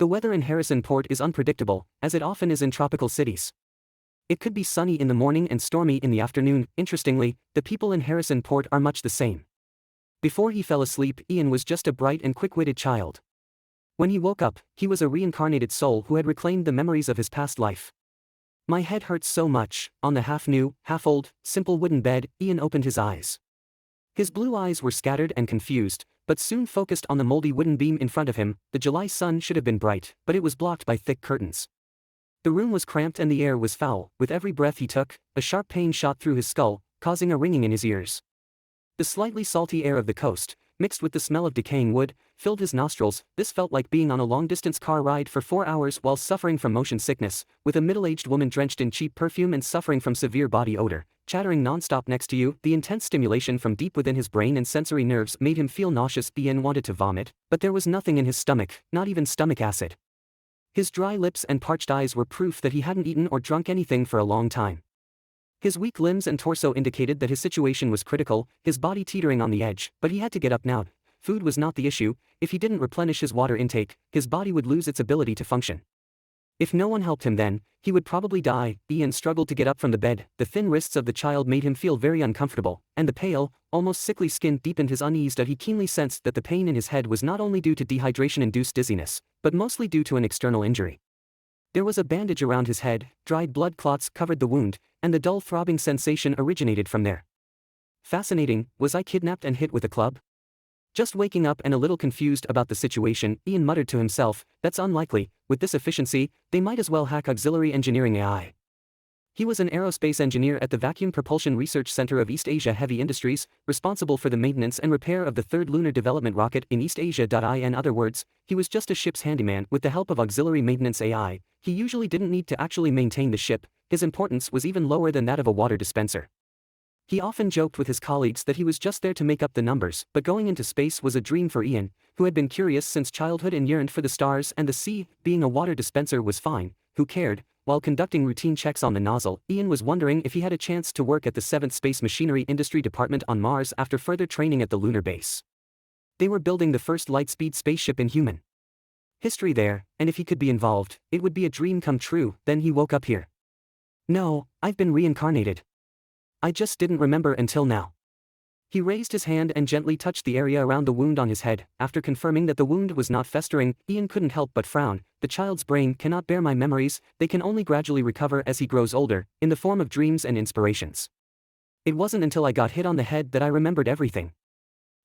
The weather in Harrison Port is unpredictable, as it often is in tropical cities. It could be sunny in the morning and stormy in the afternoon. Interestingly, the people in Harrison Port are much the same. Before he fell asleep, Ian was just a bright and quick-witted child. When he woke up, he was a reincarnated soul who had reclaimed the memories of his past life. My head hurts so much. On the half-new, half-old, simple wooden bed, Ian opened his eyes. His blue eyes were scattered and confused, but soon focused on the moldy wooden beam in front of him. The July sun should have been bright, but it was blocked by thick curtains. The room was cramped and the air was foul. With every breath he took, a sharp pain shot through his skull, causing a ringing in his ears. The slightly salty air of the coast, mixed with the smell of decaying wood, filled his nostrils. This felt like being on a long-distance car ride for 4 hours while suffering from motion sickness, with a middle-aged woman drenched in cheap perfume and suffering from severe body odor, chattering non-stop next to you. The intense stimulation from deep within his brain and sensory nerves made him feel nauseous. Ian wanted to vomit, but there was nothing in his stomach, not even stomach acid. His dry lips and parched eyes were proof that he hadn't eaten or drunk anything for a long time. His weak limbs and torso indicated that his situation was critical, his body teetering on the edge, but he had to get up now. Food was not the issue. If he didn't replenish his water intake, his body would lose its ability to function. If no one helped him then, he would probably die. Ian struggled to get up from the bed. The thin wrists of the child made him feel very uncomfortable, and the pale, almost sickly skin deepened his unease. He keenly sensed that the pain in his head was not only due to dehydration-induced dizziness, but mostly due to an external injury. There was a bandage around his head, dried blood clots covered the wound, and the dull throbbing sensation originated from there. Fascinating. Was I kidnapped and hit with a club? Just waking up and a little confused about the situation, Ian muttered to himself, that's unlikely. With this efficiency, they might as well hack auxiliary engineering AI. He was an aerospace engineer at the Vacuum Propulsion Research Center of East Asia Heavy Industries, responsible for the maintenance and repair of the third lunar development rocket in East Asia. In other words, he was just a ship's handyman. With the help of auxiliary maintenance AI, he usually didn't need to actually maintain the ship. His importance was even lower than that of a water dispenser. He often joked with his colleagues that he was just there to make up the numbers, but going into space was a dream for Ian, who had been curious since childhood and yearned for the stars and the sea. Being a water dispenser was fine, who cared? While conducting routine checks on the nozzle, Ian was wondering if he had a chance to work at the 7th Space Machinery Industry Department on Mars after further training at the lunar base. They were building the first light-speed spaceship in human history there, and if he could be involved, it would be a dream come true. Then he woke up here. No, I've been reincarnated. I just didn't remember until now. He raised his hand and gently touched the area around the wound on his head. After confirming that the wound was not festering, Ian couldn't help but frown. The child's brain cannot bear my memories, they can only gradually recover as he grows older, in the form of dreams and inspirations. It wasn't until I got hit on the head that I remembered everything.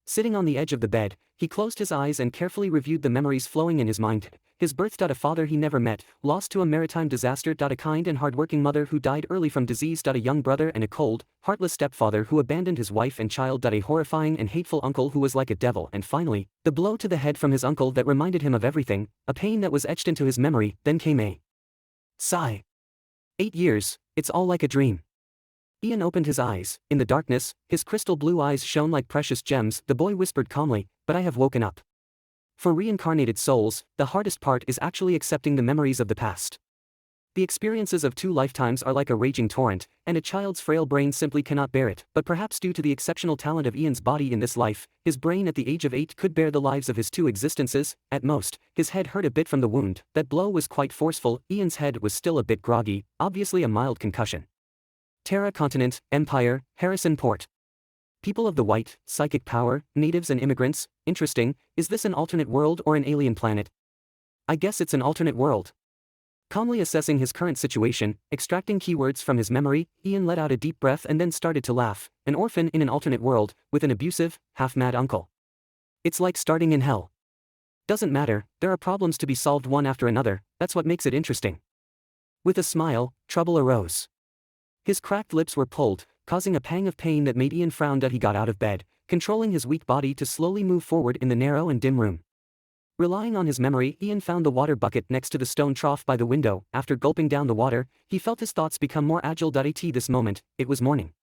Sitting on the edge of the bed, he closed his eyes and carefully reviewed the memories flowing in his mind. His birth, a father he never met, lost to a maritime disaster, a kind and hardworking mother who died early from disease, a young brother and a cold, heartless stepfather who abandoned his wife and child, a horrifying and hateful uncle who was like a devil, and finally, the blow to the head from his uncle that reminded him of everything, a pain that was etched into his memory. Then came a sigh. 8 years, it's all like a dream. Ian opened his eyes. In the darkness, his crystal blue eyes shone like precious gems. The boy whispered calmly, but I have woken up. For reincarnated souls, the hardest part is actually accepting the memories of the past. The experiences of 2 lifetimes are like a raging torrent, and a child's frail brain simply cannot bear it. But perhaps due to the exceptional talent of Ian's body in this life, his brain at the age of 8 could bear the lives of his 2 existences. At most, his head hurt a bit from the wound. That blow was quite forceful. Ian's head was still a bit groggy, obviously a mild concussion. Terra Continent, Empire, Harrison Port. People of the white, psychic power, natives and immigrants. Interesting. Is this an alternate world or an alien planet? I guess it's an alternate world. Calmly assessing his current situation, extracting keywords from his memory, Ian let out a deep breath and then started to laugh. An orphan in an alternate world, with an abusive, half-mad uncle. It's like starting in hell. Doesn't matter, there are problems to be solved one after another, that's what makes it interesting. With a smile, trouble arose. His cracked lips were pulled, causing a pang of pain that made Ian frown. He got out of bed, controlling his weak body to slowly move forward in the narrow and dim room. Relying on his memory, Ian found the water bucket next to the stone trough by the window. After gulping down the water, he felt his thoughts become more agile. At this moment, it was morning.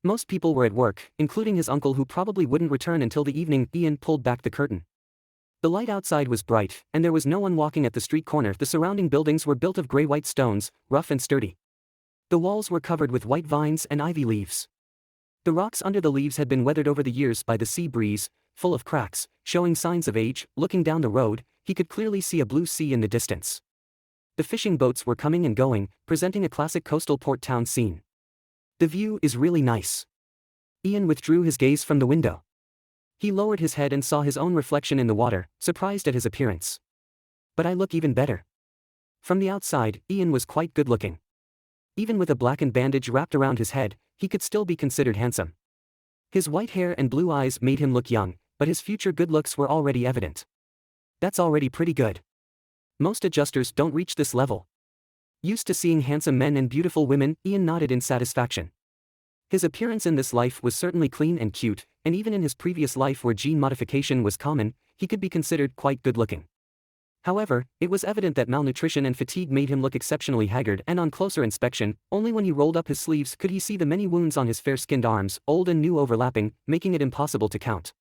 Most people were at work, including his uncle who probably wouldn't return until the evening. Ian pulled back the curtain. The light outside was bright, and there was no one walking at the street corner. The surrounding buildings were built of gray-white stones, rough and sturdy. The walls were covered with white vines and ivy leaves. The rocks under the leaves had been weathered over the years by the sea breeze, full of cracks, showing signs of age. Looking down the road, he could clearly see a blue sea in the distance. The fishing boats were coming and going, presenting a classic coastal port town scene. The view is really nice. Ian withdrew his gaze from the window. He lowered his head and saw his own reflection in the water, surprised at his appearance. But I look even better. From the outside, Ian was quite good-looking. Even with a blackened bandage wrapped around his head, he could still be considered handsome. His white hair and blue eyes made him look young, but his future good looks were already evident. That's already pretty good. Most adjusters don't reach this level. Used to seeing handsome men and beautiful women, Ian nodded in satisfaction. His appearance in this life was certainly clean and cute, and even in his previous life where gene modification was common, he could be considered quite good-looking. However, it was evident that malnutrition and fatigue made him look exceptionally haggard, and on closer inspection, only when he rolled up his sleeves could he see the many wounds on his fair-skinned arms, old and new overlapping, making it impossible to count.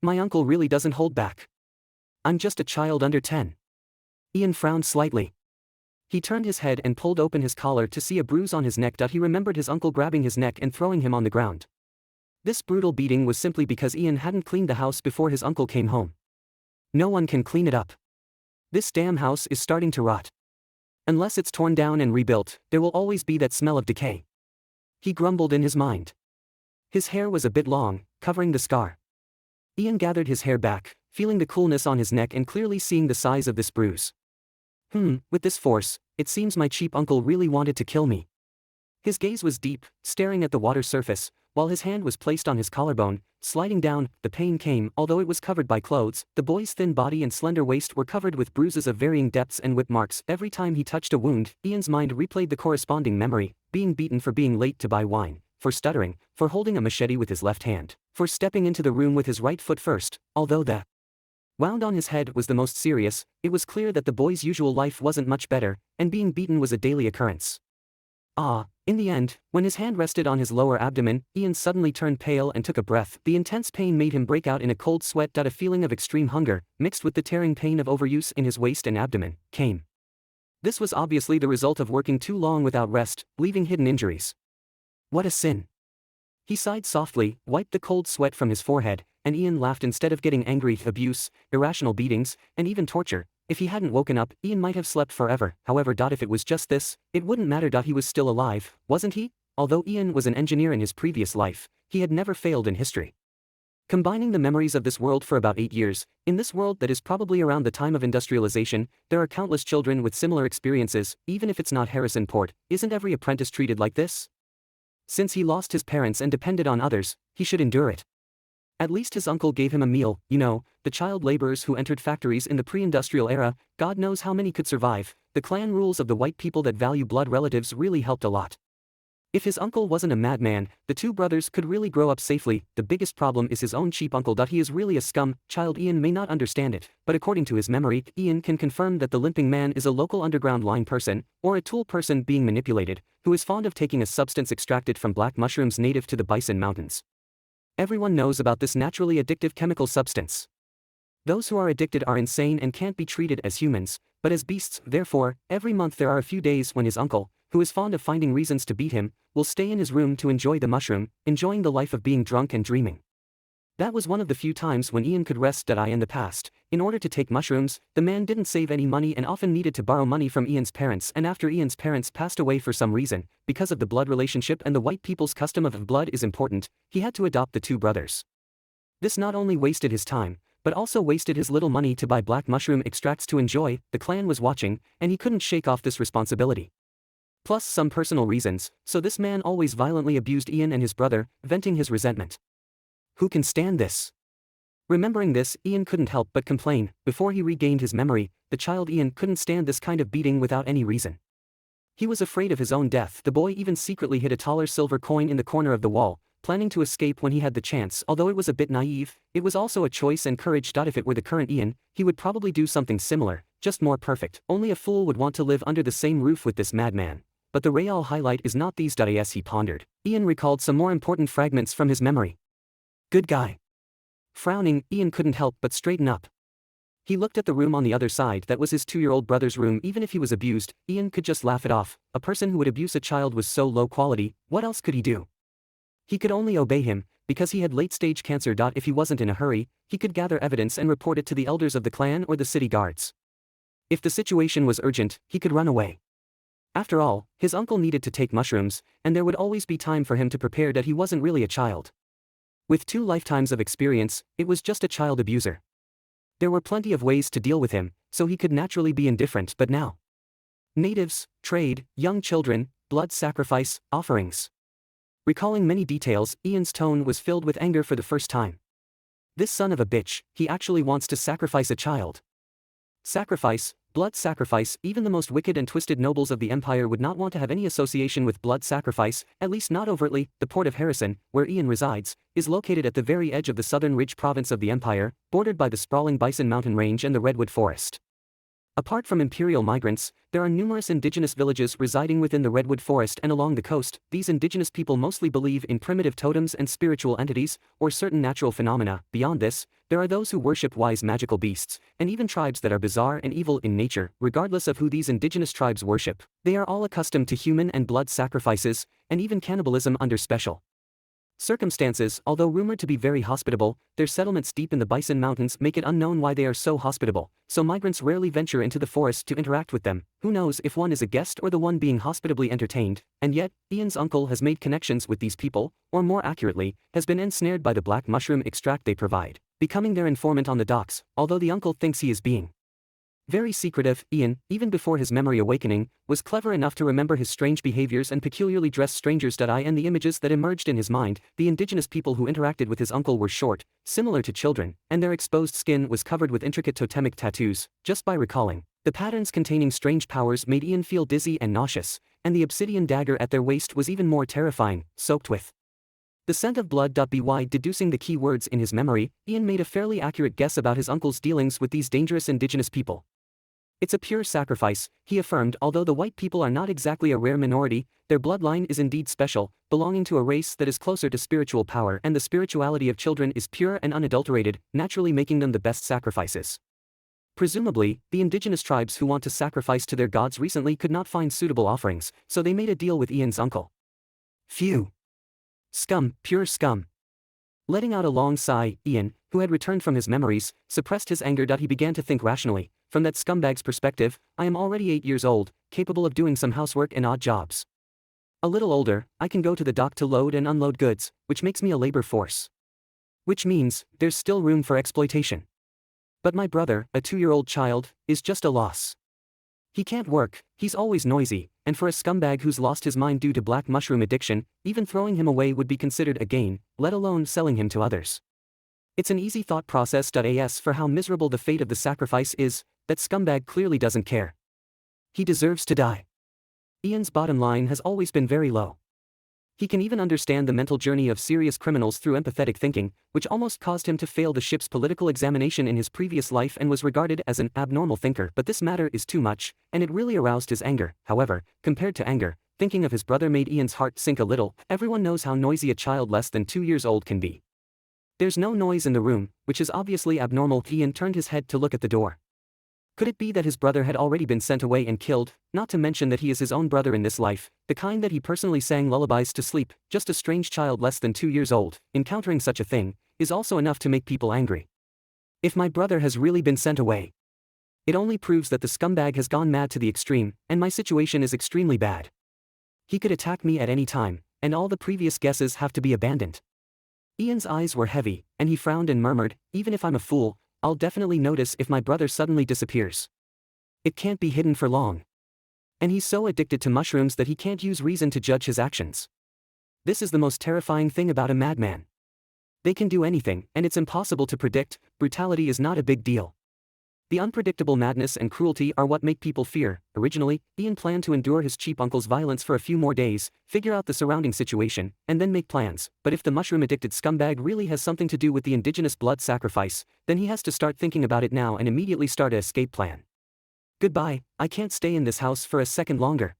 My uncle really doesn't hold back. I'm just a child under 10. Ian frowned slightly. He turned his head and pulled open his collar to see a bruise on his neck. He remembered his uncle grabbing his neck and throwing him on the ground. This brutal beating was simply because Ian hadn't cleaned the house before his uncle came home. No one can clean it up. This damn house is starting to rot. Unless it's torn down and rebuilt, there will always be that smell of decay. He grumbled in his mind. His hair was a bit long, covering the scar. Ian gathered his hair back, feeling the coolness on his neck and clearly seeing the size of this bruise. With this force, it seems my cheap uncle really wanted to kill me. His gaze was deep, staring at the water surface, while his hand was placed on his collarbone, sliding down. The pain came, although it was covered by clothes. The boy's thin body and slender waist were covered with bruises of varying depths and whip marks. Every time he touched a wound, Ian's mind replayed the corresponding memory, being beaten for being late to buy wine, for stuttering, for holding a machete with his left hand, for stepping into the room with his right foot first. Although the wound on his head was the most serious, it was clear that the boy's usual life wasn't much better, and being beaten was a daily occurrence. In the end, when his hand rested on his lower abdomen, Ian suddenly turned pale and took a breath. The intense pain made him break out in a cold sweat. A feeling of extreme hunger, mixed with the tearing pain of overuse in his waist and abdomen, came. This was obviously the result of working too long without rest, leaving hidden injuries. What a sin. He sighed softly, wiped the cold sweat from his forehead, and Ian laughed. Instead of getting angry, abuse, irrational beatings, and even torture, if he hadn't woken up, Ian might have slept forever. However, if it was just this, it wouldn't matter. He was still alive, wasn't he? Although Ian was an engineer in his previous life, he had never failed in history. Combining the memories of this world for about 8 years, in this world that is probably around the time of industrialization, there are countless children with similar experiences. Even if it's not Harrison Port, isn't every apprentice treated like this? Since he lost his parents and depended on others, he should endure it. At least his uncle gave him a meal, the child laborers who entered factories in the pre-industrial era, God knows how many could survive. The clan rules of the white people that value blood relatives really helped a lot. If his uncle wasn't a madman, the two brothers could really grow up safely. The biggest problem is his own cheap uncle. He is really a scum child. Ian may not understand it, but according to his memory, Ian can confirm that the limping man is a local underground line person, or a tool person being manipulated, who is fond of taking a substance extracted from black mushrooms native to the Bison Mountains. Everyone knows about this naturally addictive chemical substance. Those who are addicted are insane and can't be treated as humans, but as beasts. Therefore, every month there are a few days when his uncle, who is fond of finding reasons to beat him, will stay in his room to enjoy the mushroom, enjoying the life of being drunk and dreaming. That was one of the few times when Ian could rest. In the past, in order to take mushrooms, the man didn't save any money and often needed to borrow money from Ian's parents. And after Ian's parents passed away for some reason, because of the blood relationship and the white people's custom of blood is important, he had to adopt the two brothers. This not only wasted his time, but also wasted his little money to buy black mushroom extracts to enjoy. The clan was watching, and he couldn't shake off this responsibility. Plus some personal reasons, so this man always violently abused Ian and his brother, venting his resentment. Who can stand this? Remembering this, Ian couldn't help but complain. Before he regained his memory, the child Ian couldn't stand this kind of beating without any reason. He was afraid of his own death. The boy even secretly hid a taller silver coin in the corner of the wall, planning to escape when he had the chance. Although it was a bit naive, it was also a choice and courage. If it were the current Ian, he would probably do something similar, just more perfect. Only a fool would want to live under the same roof with this madman. But the real highlight is not these. As he pondered, Ian recalled some more important fragments from his memory. Good guy. Frowning, Ian couldn't help but straighten up. He looked at the room on the other side. That was his 2-year-old brother's room. Even if he was abused, Ian could just laugh it off. A person who would abuse a child was so low quality, what else could he do? He could only obey him, because he had late-stage cancer. If he wasn't in a hurry, he could gather evidence and report it to the elders of the clan or the city guards. If the situation was urgent, he could run away. After all, his uncle needed to take mushrooms, and there would always be time for him to prepare. He wasn't really a child. With 2 lifetimes of experience, it was just a child abuser. There were plenty of ways to deal with him, so he could naturally be indifferent. But now, natives, trade, young children, blood sacrifice, offerings. Recalling many details, Ian's tone was filled with anger for the first time. This son of a bitch, he actually wants to sacrifice a child. Sacrifice, blood sacrifice. Even the most wicked and twisted nobles of the empire would not want to have any association with blood sacrifice, at least not overtly. The port of Harrison, where Ian resides, is located at the very edge of the southern ridge province of the empire, bordered by the sprawling Bison Mountain Range and the Redwood Forest. Apart from imperial migrants, there are numerous indigenous villages residing within the Redwood Forest and along the coast. These indigenous people mostly believe in primitive totems and spiritual entities, or certain natural phenomena. Beyond this, there are those who worship wise magical beasts, and even tribes that are bizarre and evil in nature. Regardless of who these indigenous tribes worship, they are all accustomed to human and blood sacrifices, and even cannibalism under special circumstances. Although rumored to be very hospitable, their settlements deep in the Bison Mountains make it unknown why they are so hospitable, so migrants rarely venture into the forest to interact with them. Who knows if one is a guest or the one being hospitably entertained? And yet, Ian's uncle has made connections with these people, or more accurately, has been ensnared by the black mushroom extract they provide, becoming their informant on the docks. Although the uncle thinks he is being very secretive, Ian, even before his memory awakening, was clever enough to remember his strange behaviors and peculiarly dressed strangers. And the images that emerged in his mind, the indigenous people who interacted with his uncle were short, similar to children, and their exposed skin was covered with intricate totemic tattoos. Just by recalling the patterns containing strange powers made Ian feel dizzy and nauseous, and the obsidian dagger at their waist was even more terrifying, soaked with the scent of blood. By deducing the key words in his memory, Ian made a fairly accurate guess about his uncle's dealings with these dangerous indigenous people. It's a pure sacrifice, he affirmed. Although the white people are not exactly a rare minority, their bloodline is indeed special, belonging to a race that is closer to spiritual power, and the spirituality of children is pure and unadulterated, naturally making them the best sacrifices. Presumably, the indigenous tribes who want to sacrifice to their gods recently could not find suitable offerings, so they made a deal with Ian's uncle. Phew. Scum, pure scum. Letting out a long sigh, Ian, who had returned from his memories, suppressed his anger. He began to think rationally. From that scumbag's perspective, I am already 8 years old, capable of doing some housework and odd jobs. A little older, I can go to the dock to load and unload goods, which makes me a labor force. Which means, there's still room for exploitation. But my brother, a 2-year-old child, is just a loss. He can't work, he's always noisy, and for a scumbag who's lost his mind due to black mushroom addiction, even throwing him away would be considered a gain, let alone selling him to others. It's an easy thought process. As for how miserable the fate of the sacrifice is, that scumbag clearly doesn't care. He deserves to die. Ian's bottom line has always been very low. He can even understand the mental journey of serious criminals through empathetic thinking, which almost caused him to fail the ship's political examination in his previous life and was regarded as an abnormal thinker. But this matter is too much, and it really aroused his anger. However, compared to anger, thinking of his brother made Ian's heart sink a little. Everyone knows how noisy a child less than 2 years old can be. There's no noise in the room, which is obviously abnormal. Ian turned his head to look at the door. Could it be that his brother had already been sent away and killed, not to mention that he is his own brother in this life, the kind that he personally sang lullabies to sleep? Just a strange child less than 2 years old, encountering such a thing, is also enough to make people angry. If my brother has really been sent away, it only proves that the scumbag has gone mad to the extreme, and my situation is extremely bad. He could attack me at any time, and all the previous guesses have to be abandoned. Ian's eyes were heavy, and he frowned and murmured, even if I'm a fool, I'll definitely notice if my brother suddenly disappears. It can't be hidden for long. And he's so addicted to mushrooms that he can't use reason to judge his actions. This is the most terrifying thing about a madman. They can do anything, and it's impossible to predict. Brutality is not a big deal. The unpredictable madness and cruelty are what make people fear. Originally, Ian planned to endure his cheap uncle's violence for a few more days, figure out the surrounding situation, and then make plans. But if the mushroom-addicted scumbag really has something to do with the indigenous blood sacrifice, then he has to start thinking about it now and immediately start an escape plan. Goodbye, I can't stay in this house for a second longer.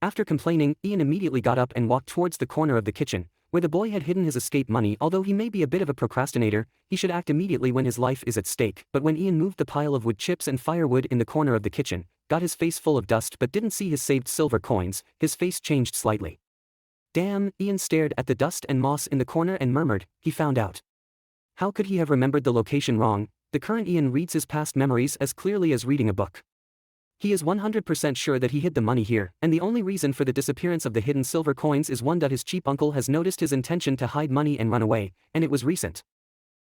After complaining, Ian immediately got up and walked towards the corner of the kitchen, where the boy had hidden his escape money. Although he may be a bit of a procrastinator, he should act immediately when his life is at stake. But when Ian moved the pile of wood chips and firewood in the corner of the kitchen, got his face full of dust but didn't see his saved silver coins, his face changed slightly. Damn, Ian stared at the dust and moss in the corner and murmured, he found out. How could he have remembered the location wrong? The current Ian reads his past memories as clearly as reading a book. He is 100% sure that he hid the money here, and the only reason for the disappearance of the hidden silver coins is one that his cheap uncle has noticed his intention to hide money and run away, and it was recent.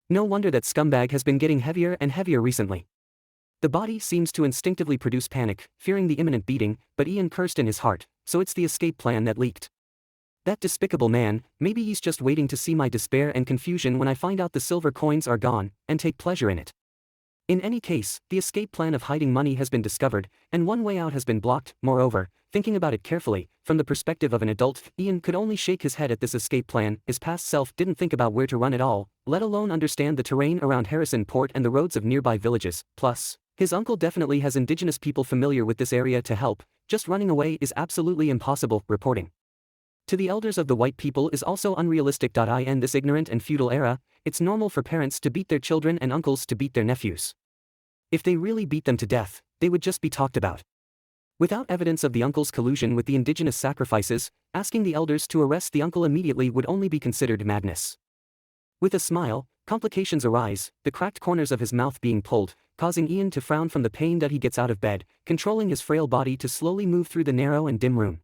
No wonder that scumbag has been getting heavier and heavier recently. The body seems to instinctively produce panic, fearing the imminent beating, but Ian cursed in his heart, so it's the escape plan that leaked. That despicable man, maybe he's just waiting to see my despair and confusion when I find out the silver coins are gone, and take pleasure in it. In any case, the escape plan of hiding money has been discovered, and one way out has been blocked. Moreover, thinking about it carefully, from the perspective of an adult, Ian could only shake his head at this escape plan. His past self didn't think about where to run at all, let alone understand the terrain around Harrison Port and the roads of nearby villages. Plus, his uncle definitely has indigenous people familiar with this area to help. Just running away is absolutely impossible. Reporting to the elders of the white people is also unrealistic. In this ignorant and feudal era, it's normal for parents to beat their children and uncles to beat their nephews. If they really beat them to death, they would just be talked about. Without evidence of the uncle's collusion with the indigenous sacrifices, asking the elders to arrest the uncle immediately would only be considered madness. With a smile, complications arise, the cracked corners of his mouth being pulled, causing Ian to frown from the pain that he gets out of bed, controlling his frail body to slowly move through the narrow and dim room.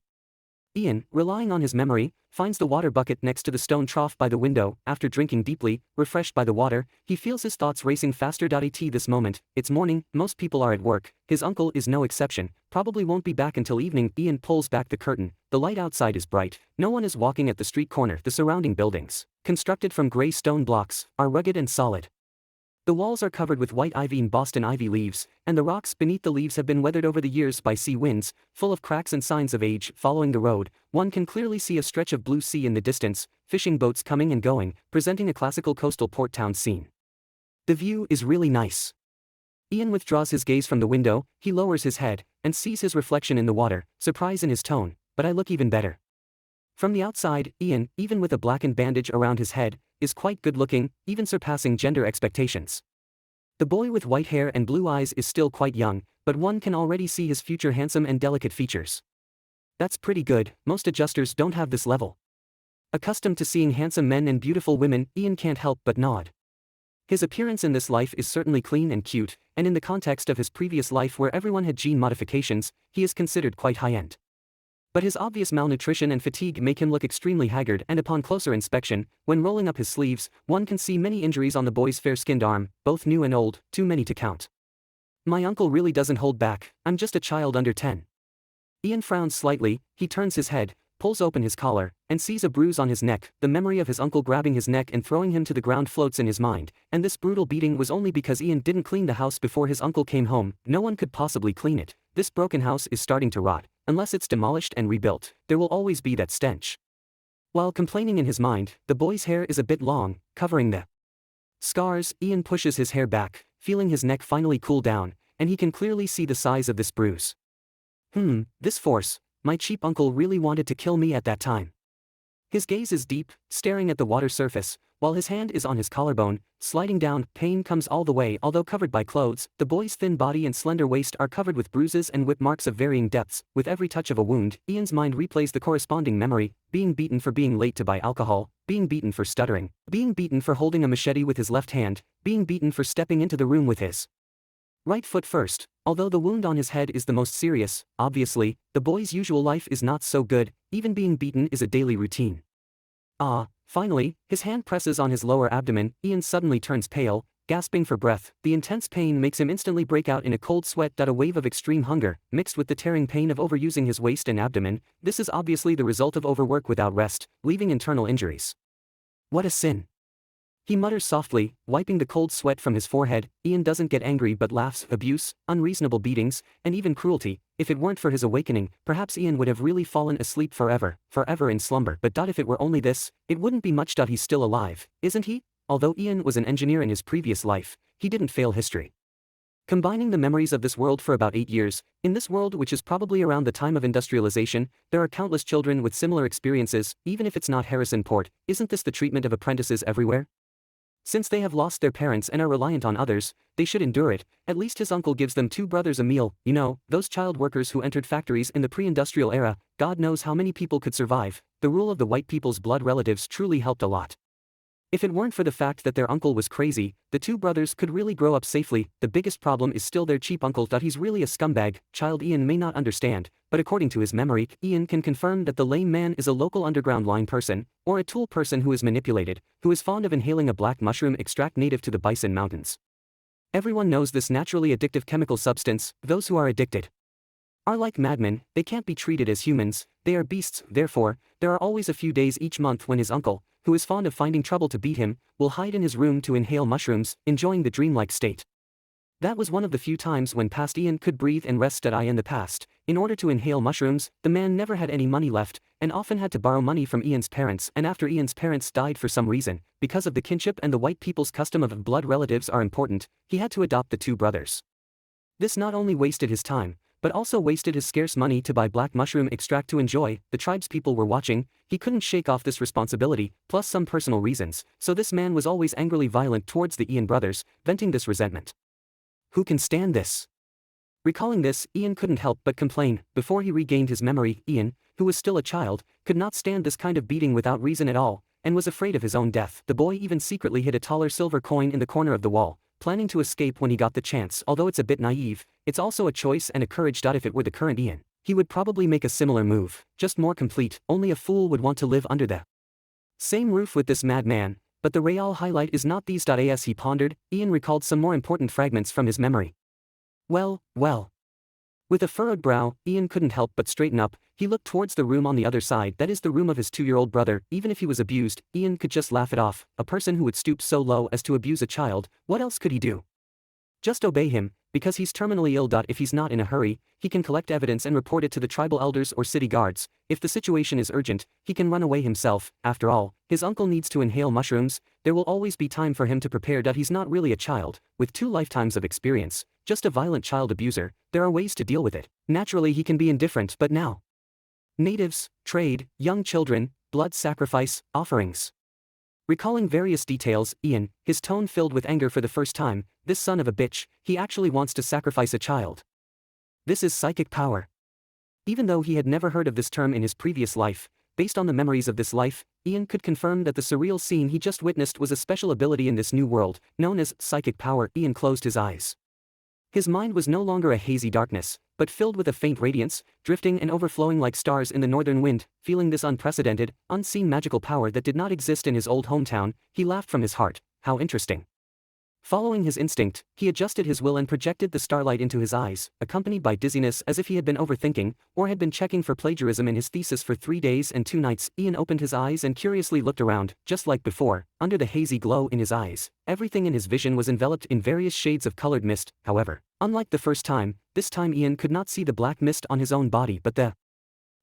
Ian, relying on his memory, finds the water bucket next to the stone trough by the window. After drinking deeply, refreshed by the water, he feels his thoughts racing faster. This moment, it's morning, most people are at work, his uncle is no exception, probably won't be back until evening. Ian pulls back the curtain, the light outside is bright, no one is walking at the street corner. The surrounding buildings, constructed from gray stone blocks, are rugged and solid. The walls are covered with white ivy and Boston ivy leaves, and the rocks beneath the leaves have been weathered over the years by sea winds, full of cracks and signs of age. Following the road, one can clearly see a stretch of blue sea in the distance, fishing boats coming and going, presenting a classical coastal port town scene. The view is really nice. Ian withdraws his gaze from the window, he lowers his head, and sees his reflection in the water, surprise in his tone, but I look even better. From the outside, Ian, even with a blackened bandage around his head, is quite good-looking, even surpassing gender expectations. The boy with white hair and blue eyes is still quite young, but one can already see his future handsome and delicate features. That's pretty good, most adjusters don't have this level. Accustomed to seeing handsome men and beautiful women, Ian can't help but nod. His appearance in this life is certainly clean and cute, and in the context of his previous life where everyone had gene modifications, he is considered quite high-end. But his obvious malnutrition and fatigue make him look extremely haggard, and upon closer inspection, when rolling up his sleeves, one can see many injuries on the boy's fair-skinned arm, both new and old, too many to count. My uncle really doesn't hold back, I'm just a child under 10. Ian frowns slightly, he turns his head, pulls open his collar, and sees a bruise on his neck. The memory of his uncle grabbing his neck and throwing him to the ground floats in his mind, and this brutal beating was only because Ian didn't clean the house before his uncle came home. No one could possibly clean it. This broken house is starting to rot. Unless it's demolished and rebuilt, there will always be that stench. While complaining in his mind, the boy's hair is a bit long, covering the scars. Ian pushes his hair back, feeling his neck finally cool down, and he can clearly see the size of this bruise. This force, my cheap uncle really wanted to kill me at that time. His gaze is deep, staring at the water surface, while his hand is on his collarbone, sliding down. Pain comes all the way. Although covered by clothes, the boy's thin body and slender waist are covered with bruises and whip marks of varying depths. With every touch of a wound, Ian's mind replays the corresponding memory: being beaten for being late to buy alcohol, being beaten for stuttering, being beaten for holding a machete with his left hand, being beaten for stepping into the room with his right foot first. Although the wound on his head is the most serious, obviously, the boy's usual life is not so good. Even being beaten is a daily routine. Finally, his hand presses on his lower abdomen. Ian suddenly turns pale, gasping for breath. The intense pain makes him instantly break out in a cold sweat. A wave of extreme hunger, mixed with the tearing pain of overusing his waist and abdomen. This is obviously the result of overwork without rest, leaving internal injuries. What a sin. He mutters softly, wiping the cold sweat from his forehead. Ian doesn't get angry but laughs. Abuse, unreasonable beatings, and even cruelty. If it weren't for his awakening, perhaps Ian would have really fallen asleep forever in slumber. But if it were only this, it wouldn't be much. He's still alive, isn't he? Although Ian was an engineer in his previous life, he didn't fail history. Combining the memories of this world for about 8 years, in this world which is probably around the time of industrialization, there are countless children with similar experiences. Even if it's not Harrison Port, isn't this the treatment of apprentices everywhere? Since they have lost their parents and are reliant on others, they should endure it. At least his uncle gives them two brothers a meal. You know, those child workers who entered factories in the pre-industrial era, God knows how many people could survive. The rule of the white people's blood relatives truly helped a lot. If it weren't for the fact that their uncle was crazy, the two brothers could really grow up safely. The biggest problem is still their cheap uncle. He's really a scumbag. Child Ian may not understand, but according to his memory, Ian can confirm that the lame man is a local underground line person, or a tool person who is manipulated, who is fond of inhaling a black mushroom extract native to the Bison Mountains. Everyone knows this naturally addictive chemical substance. Those who are addicted are like madmen. They can't be treated as humans, they are beasts. Therefore, there are always a few days each month when his uncle, who is fond of finding trouble to beat him, will hide in his room to inhale mushrooms, enjoying the dreamlike state. That was one of the few times when past Ian could breathe and rest at in the past. In order to inhale mushrooms, the man never had any money left, and often had to borrow money from Ian's parents. And after Ian's parents died for some reason, because of the kinship and the white people's custom of blood relatives are important, he had to adopt the two brothers. This not only wasted his time, but also wasted his scarce money to buy black mushroom extract to enjoy. The tribespeople were watching. He couldn't shake off this responsibility, plus some personal reasons, so this man was always angrily violent towards the Ian brothers, venting this resentment. Who can stand this? Recalling this, Ian couldn't help but complain. Before he regained his memory, Ian, who was still a child, could not stand this kind of beating without reason at all, and was afraid of his own death. The boy even secretly hid a taller silver coin in the corner of the wall, planning to escape when he got the chance. Although it's a bit naive, it's also a choice and a courage. If it were the current Ian, he would probably make a similar move, just more complete. Only a fool would want to live under the same roof with this madman. But the real highlight is not these. As he pondered, Ian recalled some more important fragments from his memory. Well. With a furrowed brow, Ian couldn't help but straighten up. He looked towards the room on the other side, that is the room of his 2-year-old brother. Even if he was abused, Ian could just laugh it off. A person who would stoop so low as to abuse a child, what else could he do? Just obey him, because he's terminally ill. If he's not in a hurry, he can collect evidence and report it to the tribal elders or city guards. If the situation is urgent, he can run away himself. After all, his uncle needs to inhale mushrooms. There will always be time for him to prepare. He's not really a child, with 2 lifetimes of experience, just a violent child abuser. There are ways to deal with it. Naturally he can be indifferent, but now. Natives, trade, young children, blood sacrifice, offerings. Recalling various details, Ian, his tone filled with anger for the first time, this son of a bitch, he actually wants to sacrifice a child. This is psychic power. Even though he had never heard of this term in his previous life, based on the memories of this life, Ian could confirm that the surreal scene he just witnessed was a special ability in this new world, known as psychic power. Ian closed his eyes. His mind was no longer a hazy darkness, but filled with a faint radiance, drifting and overflowing like stars in the northern wind. Feeling this unprecedented, unseen magical power that did not exist in his old hometown, he laughed from his heart. How interesting. Following his instinct, he adjusted his will and projected the starlight into his eyes, accompanied by dizziness as if he had been overthinking, or had been checking for plagiarism in his thesis for 3 days and 2 nights. Ian opened his eyes and curiously looked around. Just like before, under the hazy glow in his eyes, everything in his vision was enveloped in various shades of colored mist. However, unlike the first time, this time Ian could not see the black mist on his own body, but the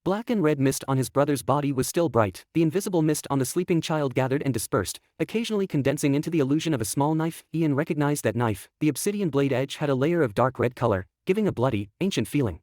black and red mist on his brother's body was still bright. The invisible mist on the sleeping child gathered and dispersed, occasionally condensing into the illusion of a small knife. Ian recognized that knife. The obsidian blade edge had a layer of dark red color, giving a bloody, ancient feeling.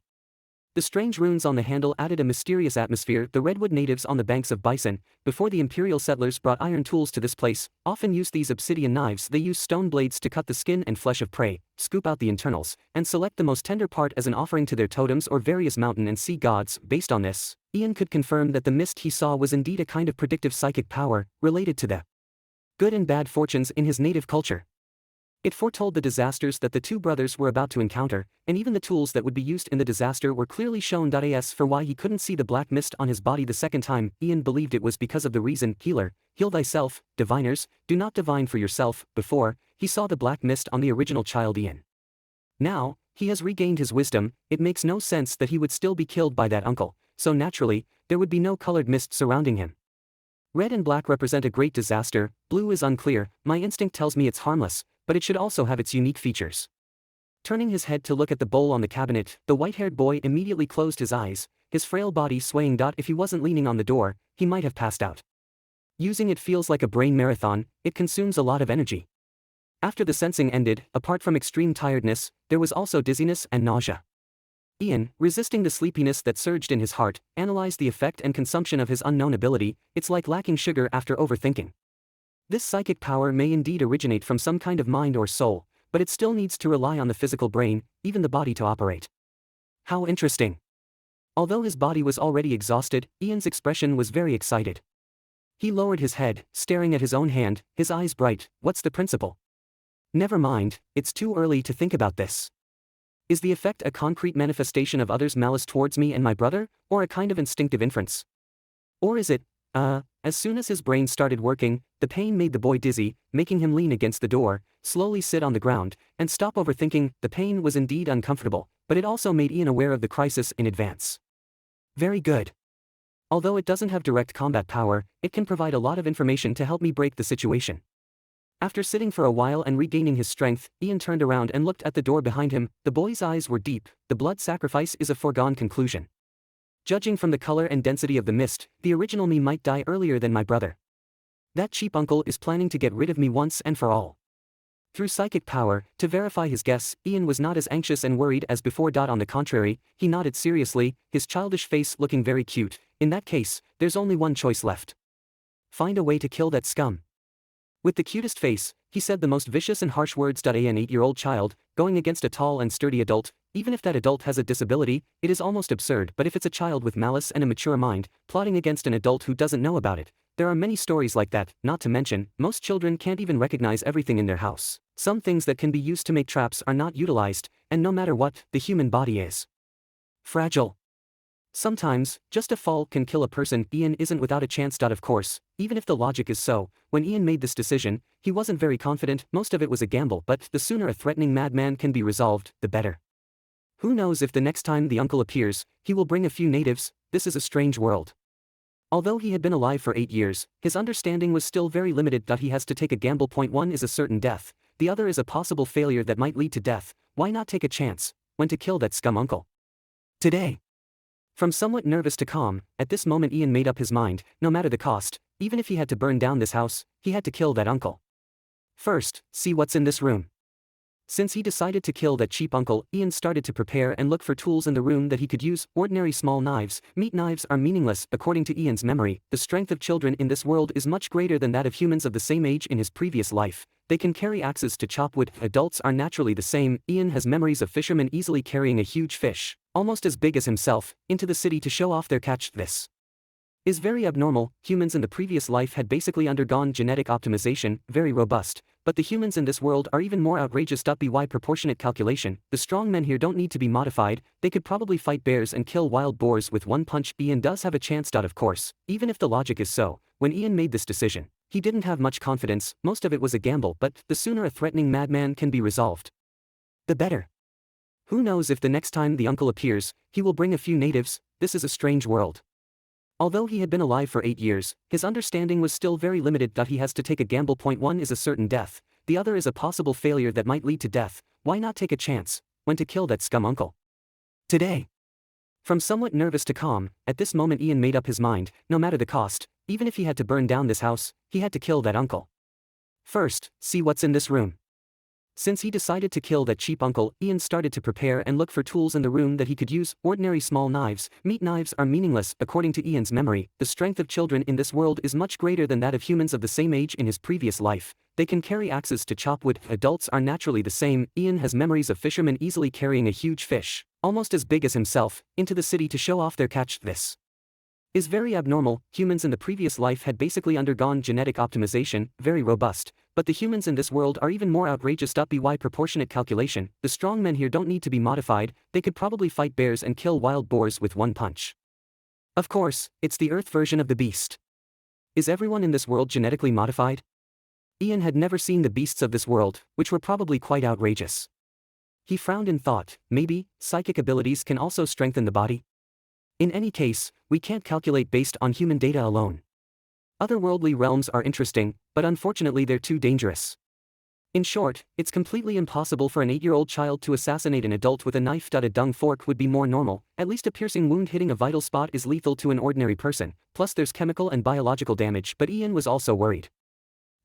The strange runes on the handle added a mysterious atmosphere. The redwood natives on the banks of Bison, before the imperial settlers brought iron tools to this place, often used these obsidian knives. They used stone blades to cut the skin and flesh of prey, scoop out the internals, and select the most tender part as an offering to their totems or various mountain and sea gods. Based on this, Ian could confirm that the mist he saw was indeed a kind of predictive psychic power, related to the good and bad fortunes in his native culture. It foretold the disasters that the two brothers were about to encounter, and even the tools that would be used in the disaster were clearly shown. As for why he couldn't see the black mist on his body the second time, Ian believed it was because of the reason: healer, heal thyself, diviners, do not divine for yourself. Before, he saw the black mist on the original child Ian. Now, he has regained his wisdom. It makes no sense that he would still be killed by that uncle, so naturally, there would be no colored mist surrounding him. Red and black represent a great disaster, blue is unclear. My instinct tells me it's harmless, but it should also have its unique features. Turning his head to look at the bowl on the cabinet, the white-haired boy immediately closed his eyes, his frail body swaying. If he wasn't leaning on the door, he might have passed out. Using it feels like a brain marathon, it consumes a lot of energy. After the sensing ended, apart from extreme tiredness, there was also dizziness and nausea. Ian, resisting the sleepiness that surged in his heart, analyzed the effect and consumption of his unknown ability. It's like lacking sugar after overthinking. This psychic power may indeed originate from some kind of mind or soul, but it still needs to rely on the physical brain, even the body, to operate. How interesting. Although his body was already exhausted, Ian's expression was very excited. He lowered his head, staring at his own hand, his eyes bright. What's the principle? Never mind, it's too early to think about this. Is the effect a concrete manifestation of others' malice towards me and my brother, or a kind of instinctive inference? Or is it, as soon as his brain started working, the pain made the boy dizzy, making him lean against the door, slowly sit on the ground, and stop overthinking. The pain was indeed uncomfortable, but it also made Ian aware of the crisis in advance. Very good. Although it doesn't have direct combat power, it can provide a lot of information to help me break the situation. After sitting for a while and regaining his strength, Ian turned around and looked at the door behind him. The boy's eyes were deep. The blood sacrifice is a foregone conclusion. Judging from the color and density of the mist, the original me might die earlier than my brother. That cheap uncle is planning to get rid of me once and for all. Through psychic power, to verify his guess, Ian was not as anxious and worried as before. On the contrary, he nodded seriously, his childish face looking very cute. In that case, there's only one choice left. Find a way to kill that scum. With the cutest face, he said the most vicious and harsh words. An 8-year-old child, going against a tall and sturdy adult, even if that adult has a disability, it is almost absurd. But if it's a child with malice and a mature mind, plotting against an adult who doesn't know about it, there are many stories like that. Not to mention, most children can't even recognize everything in their house. Some things that can be used to make traps are not utilized, and no matter what, the human body is fragile. Sometimes, just a fall can kill a person. Ian isn't without a chance. Of course, even if the logic is so, when Ian made this decision, he wasn't very confident. Most of it was a gamble, but the sooner a threatening madman can be resolved, the better. Who knows if the next time the uncle appears, he will bring a few natives. This is a strange world. Although he had been alive for 8 years, his understanding was still very limited. He has to take a gamble. One is a certain death, the other is a possible failure that might lead to death. Why not take a chance when to kill that scum uncle? Today. From somewhat nervous to calm, at this moment Ian made up his mind. No matter the cost, even if he had to burn down this house, he had to kill that uncle. First, see what's in this room. Since he decided to kill that cheap uncle, Ian started to prepare and look for tools in the room that he could use. Ordinary small knives, meat knives, are meaningless. According to Ian's memory, the strength of children in this world is much greater than that of humans of the same age in his previous life. They can carry axes to chop wood. Adults are naturally the same. Ian has memories of fishermen easily carrying a huge fish, almost as big as himself, into the city to show off their catch. This is very abnormal. Humans in the previous life had basically undergone genetic optimization, very robust, but the humans in this world are even more outrageous. By proportionate calculation, the strong men here don't need to be modified. They could probably fight bears and kill wild boars with one punch. Ian does have a chance. Of course, even if the logic is so, when Ian made this decision, he didn't have much confidence. Most of it was a gamble, but the sooner a threatening madman can be resolved, the better. Who knows if the next time the uncle appears, he will bring a few natives. This is a strange world. Although he had been alive for 8 years, his understanding was still very limited. He has to take a gamble. One is a certain death, the other is a possible failure that might lead to death. Why not take a chance when to kill that scum uncle? Today. From somewhat nervous to calm, at this moment Ian made up his mind. No matter the cost, even if he had to burn down this house, he had to kill that uncle. First, see what's in this room. Since he decided to kill that cheap uncle, Ian started to prepare and look for tools in the room that he could use. Ordinary small knives, meat knives, are meaningless. According to Ian's memory, the strength of children in this world is much greater than that of humans of the same age in his previous life. They can carry axes to chop wood. Adults are naturally the same. Ian has memories of fishermen easily carrying a huge fish, almost as big as himself, into the city to show off their catch. This is very abnormal. Humans in the previous life had basically undergone genetic optimization, very robust, but the humans in this world are even more outrageous. By proportionate calculation, the strong men here don't need to be modified. They could probably fight bears and kill wild boars with one punch. Of course, it's the Earth version of the beast. Is everyone in this world genetically modified? Ian had never seen the beasts of this world, which were probably quite outrageous. He frowned and thought, maybe psychic abilities can also strengthen the body? In any case, we can't calculate based on human data alone. Otherworldly realms are interesting, but unfortunately they're too dangerous. In short, it's completely impossible for an 8-year-old child to assassinate an adult with a knife. A dung fork would be more normal. At least a piercing wound hitting a vital spot is lethal to an ordinary person, plus there's chemical and biological damage. But Ian was also worried.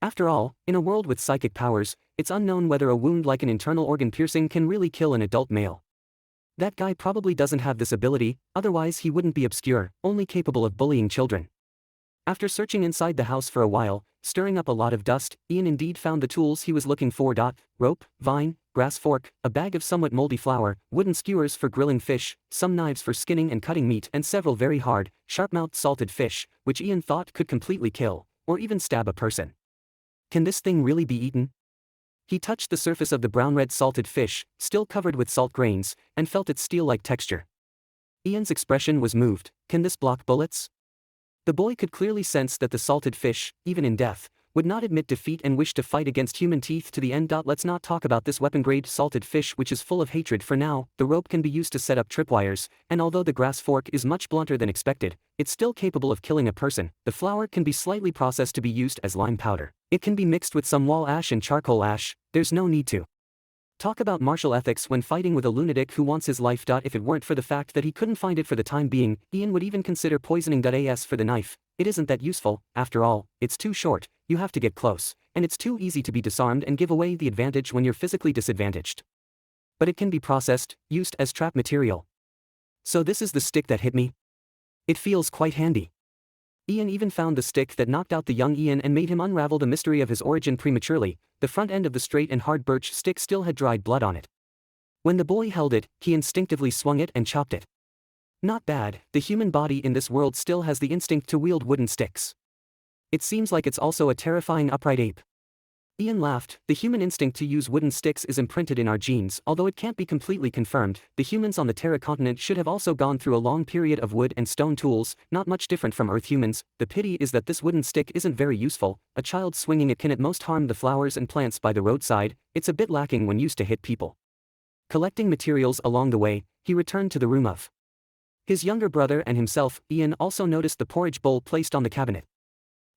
After all, in a world with psychic powers, it's unknown whether a wound like an internal organ piercing can really kill an adult male. That guy probably doesn't have this ability, otherwise he wouldn't be obscure, only capable of bullying children. After searching inside the house for a while, stirring up a lot of dust, Ian indeed found the tools he was looking for. Rope, vine, grass fork, a bag of somewhat moldy flour, wooden skewers for grilling fish, some knives for skinning and cutting meat, and several very hard, sharp-mouthed salted fish, which Ian thought could completely kill, or even stab a person. Can this thing really be eaten? He touched the surface of the brown-red salted fish, still covered with salt grains, and felt its steel-like texture. Ian's expression was moved. Can this block bullets? The boy could clearly sense that the salted fish, even in death, would not admit defeat and wish to fight against human teeth to the end. Let's not talk about this weapon-grade salted fish which is full of hatred for now. The rope can be used to set up tripwires, and although the grass fork is much blunter than expected, it's still capable of killing a person. The flour can be slightly processed to be used as lime powder. It can be mixed with some wall ash and charcoal ash. There's no need to talk about martial ethics when fighting with a lunatic who wants his life. If it weren't for the fact that he couldn't find it for the time being, Ian would even consider poisoning as for the knife. It isn't that useful, after all, it's too short, you have to get close, and it's too easy to be disarmed and give away the advantage when you're physically disadvantaged. But it can be processed, used as trap material. So this is the stick that hit me? It feels quite handy. Ian even found the stick that knocked out the young Ian and made him unravel the mystery of his origin prematurely. The front end of the straight and hard birch stick still had dried blood on it. When the boy held it, he instinctively swung it and chopped it. Not bad, the human body in this world still has the instinct to wield wooden sticks. It seems like it's also a terrifying upright ape. Ian laughed. The human instinct to use wooden sticks is imprinted in our genes, although it can't be completely confirmed. The humans on the Terra continent should have also gone through a long period of wood and stone tools, not much different from Earth humans. The pity is that this wooden stick isn't very useful. A child swinging it can at most harm the flowers and plants by the roadside. It's a bit lacking when used to hit people. Collecting materials along the way, he returned to the room of his younger brother and himself. Ian also noticed the porridge bowl placed on the cabinet.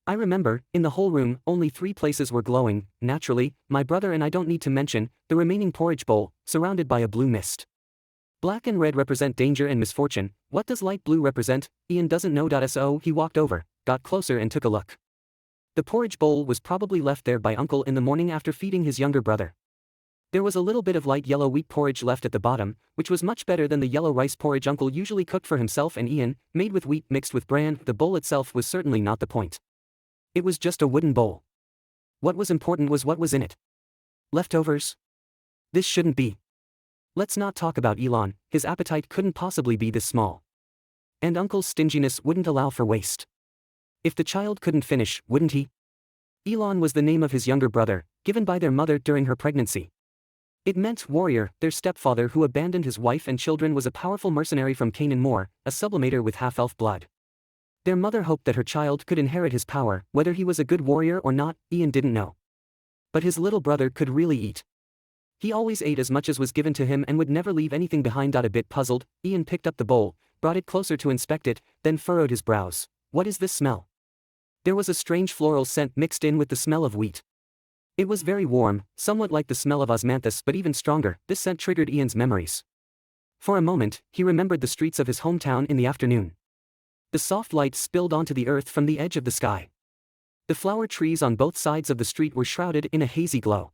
I remember, in the whole room, only 3 places were glowing. Naturally, my brother and I don't need to mention the remaining porridge bowl, surrounded by a blue mist. Black and red represent danger and misfortune. What does light blue represent? Ian doesn't know. So he walked over, got closer and took a look. The porridge bowl was probably left there by Uncle in the morning after feeding his younger brother. There was a little bit of light yellow wheat porridge left at the bottom, which was much better than the yellow rice porridge Uncle usually cooked for himself and Ian, made with wheat mixed with bran. The bowl itself was certainly not the point. It was just a wooden bowl. What was important was what was in it. Leftovers? This shouldn't be. Let's not talk about Elon, his appetite couldn't possibly be this small. And Uncle's stinginess wouldn't allow for waste. If the child couldn't finish, wouldn't he? Elon was the name of his younger brother, given by their mother during her pregnancy. It meant warrior. Their stepfather who abandoned his wife and children was a powerful mercenary from Canaan Moor, a sublimator with half-elf blood. Their mother hoped that her child could inherit his power. Whether he was a good warrior or not, Ian didn't know. But his little brother could really eat. He always ate as much as was given to him and would never leave anything behind. A bit puzzled, Ian picked up the bowl, brought it closer to inspect it, then furrowed his brows. What is this smell? There was a strange floral scent mixed in with the smell of wheat. It was very warm, somewhat like the smell of osmanthus but even stronger. This scent triggered Ian's memories. For a moment, he remembered the streets of his hometown in the afternoon. The soft light spilled onto the earth from the edge of the sky. The flower trees on both sides of the street were shrouded in a hazy glow.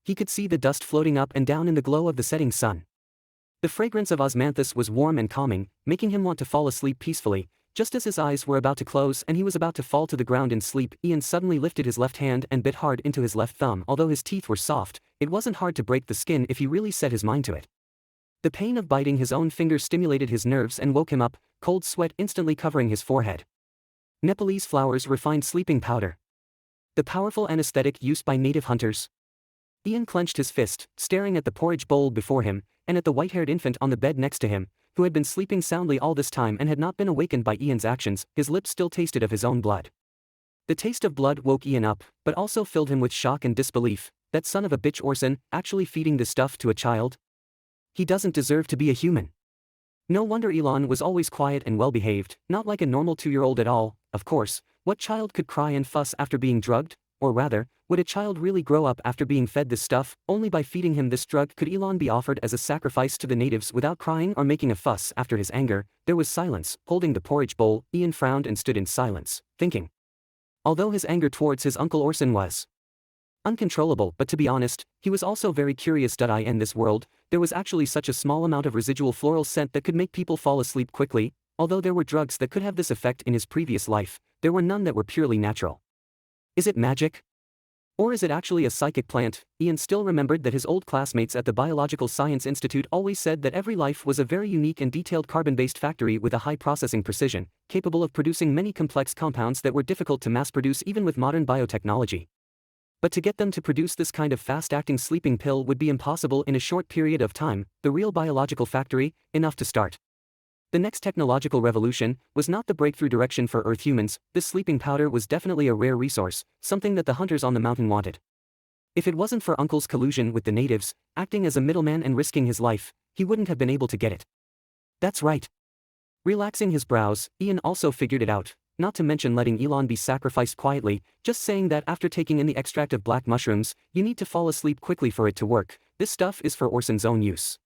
He could see the dust floating up and down in the glow of the setting sun. The fragrance of osmanthus was warm and calming, making him want to fall asleep peacefully. Just as his eyes were about to close and he was about to fall to the ground in sleep, Ian suddenly lifted his left hand and bit hard into his left thumb. Although his teeth were soft, it wasn't hard to break the skin if he really set his mind to it. The pain of biting his own finger stimulated his nerves and woke him up, cold sweat instantly covering his forehead. Nepalese flowers refined sleeping powder. The powerful anesthetic used by native hunters. Ian clenched his fist, staring at the porridge bowl before him, and at the white-haired infant on the bed next to him, who had been sleeping soundly all this time and had not been awakened by Ian's actions. His lips still tasted of his own blood. The taste of blood woke Ian up, but also filled him with shock and disbelief. That son of a bitch Orson, actually feeding this stuff to a child? He doesn't deserve to be a human. No wonder Elon was always quiet and well-behaved, not like a normal 2-year-old at all. Of course, what child could cry and fuss after being drugged? Or rather, would a child really grow up after being fed this stuff? Only by feeding him this drug could Elon be offered as a sacrifice to the natives without crying or making a fuss. After his anger, there was silence. Holding the porridge bowl, Ian frowned and stood in silence, thinking. Although his anger towards his uncle Orson was uncontrollable, but to be honest, he was also very curious. In this world, there was actually such a small amount of residual floral scent that could make people fall asleep quickly. Although there were drugs that could have this effect in his previous life, there were none that were purely natural. Is it magic? Or is it actually a psychic plant? Ian still remembered that his old classmates at the Biological Science Institute always said that every life was a very unique and detailed carbon-based factory with a high processing precision, capable of producing many complex compounds that were difficult to mass-produce even with modern biotechnology. But to get them to produce this kind of fast-acting sleeping pill would be impossible in a short period of time, the real biological factory, enough to start. The next technological revolution was not the breakthrough direction for Earth humans. This sleeping powder was definitely a rare resource, something that the hunters on the mountain wanted. If it wasn't for Uncle's collusion with the natives, acting as a middleman and risking his life, he wouldn't have been able to get it. That's right. Relaxing his brows, Ian also figured it out, not to mention letting Elon be sacrificed quietly, just saying that after taking in the extract of black mushrooms, you need to fall asleep quickly for it to work. This stuff is for Orson's own use.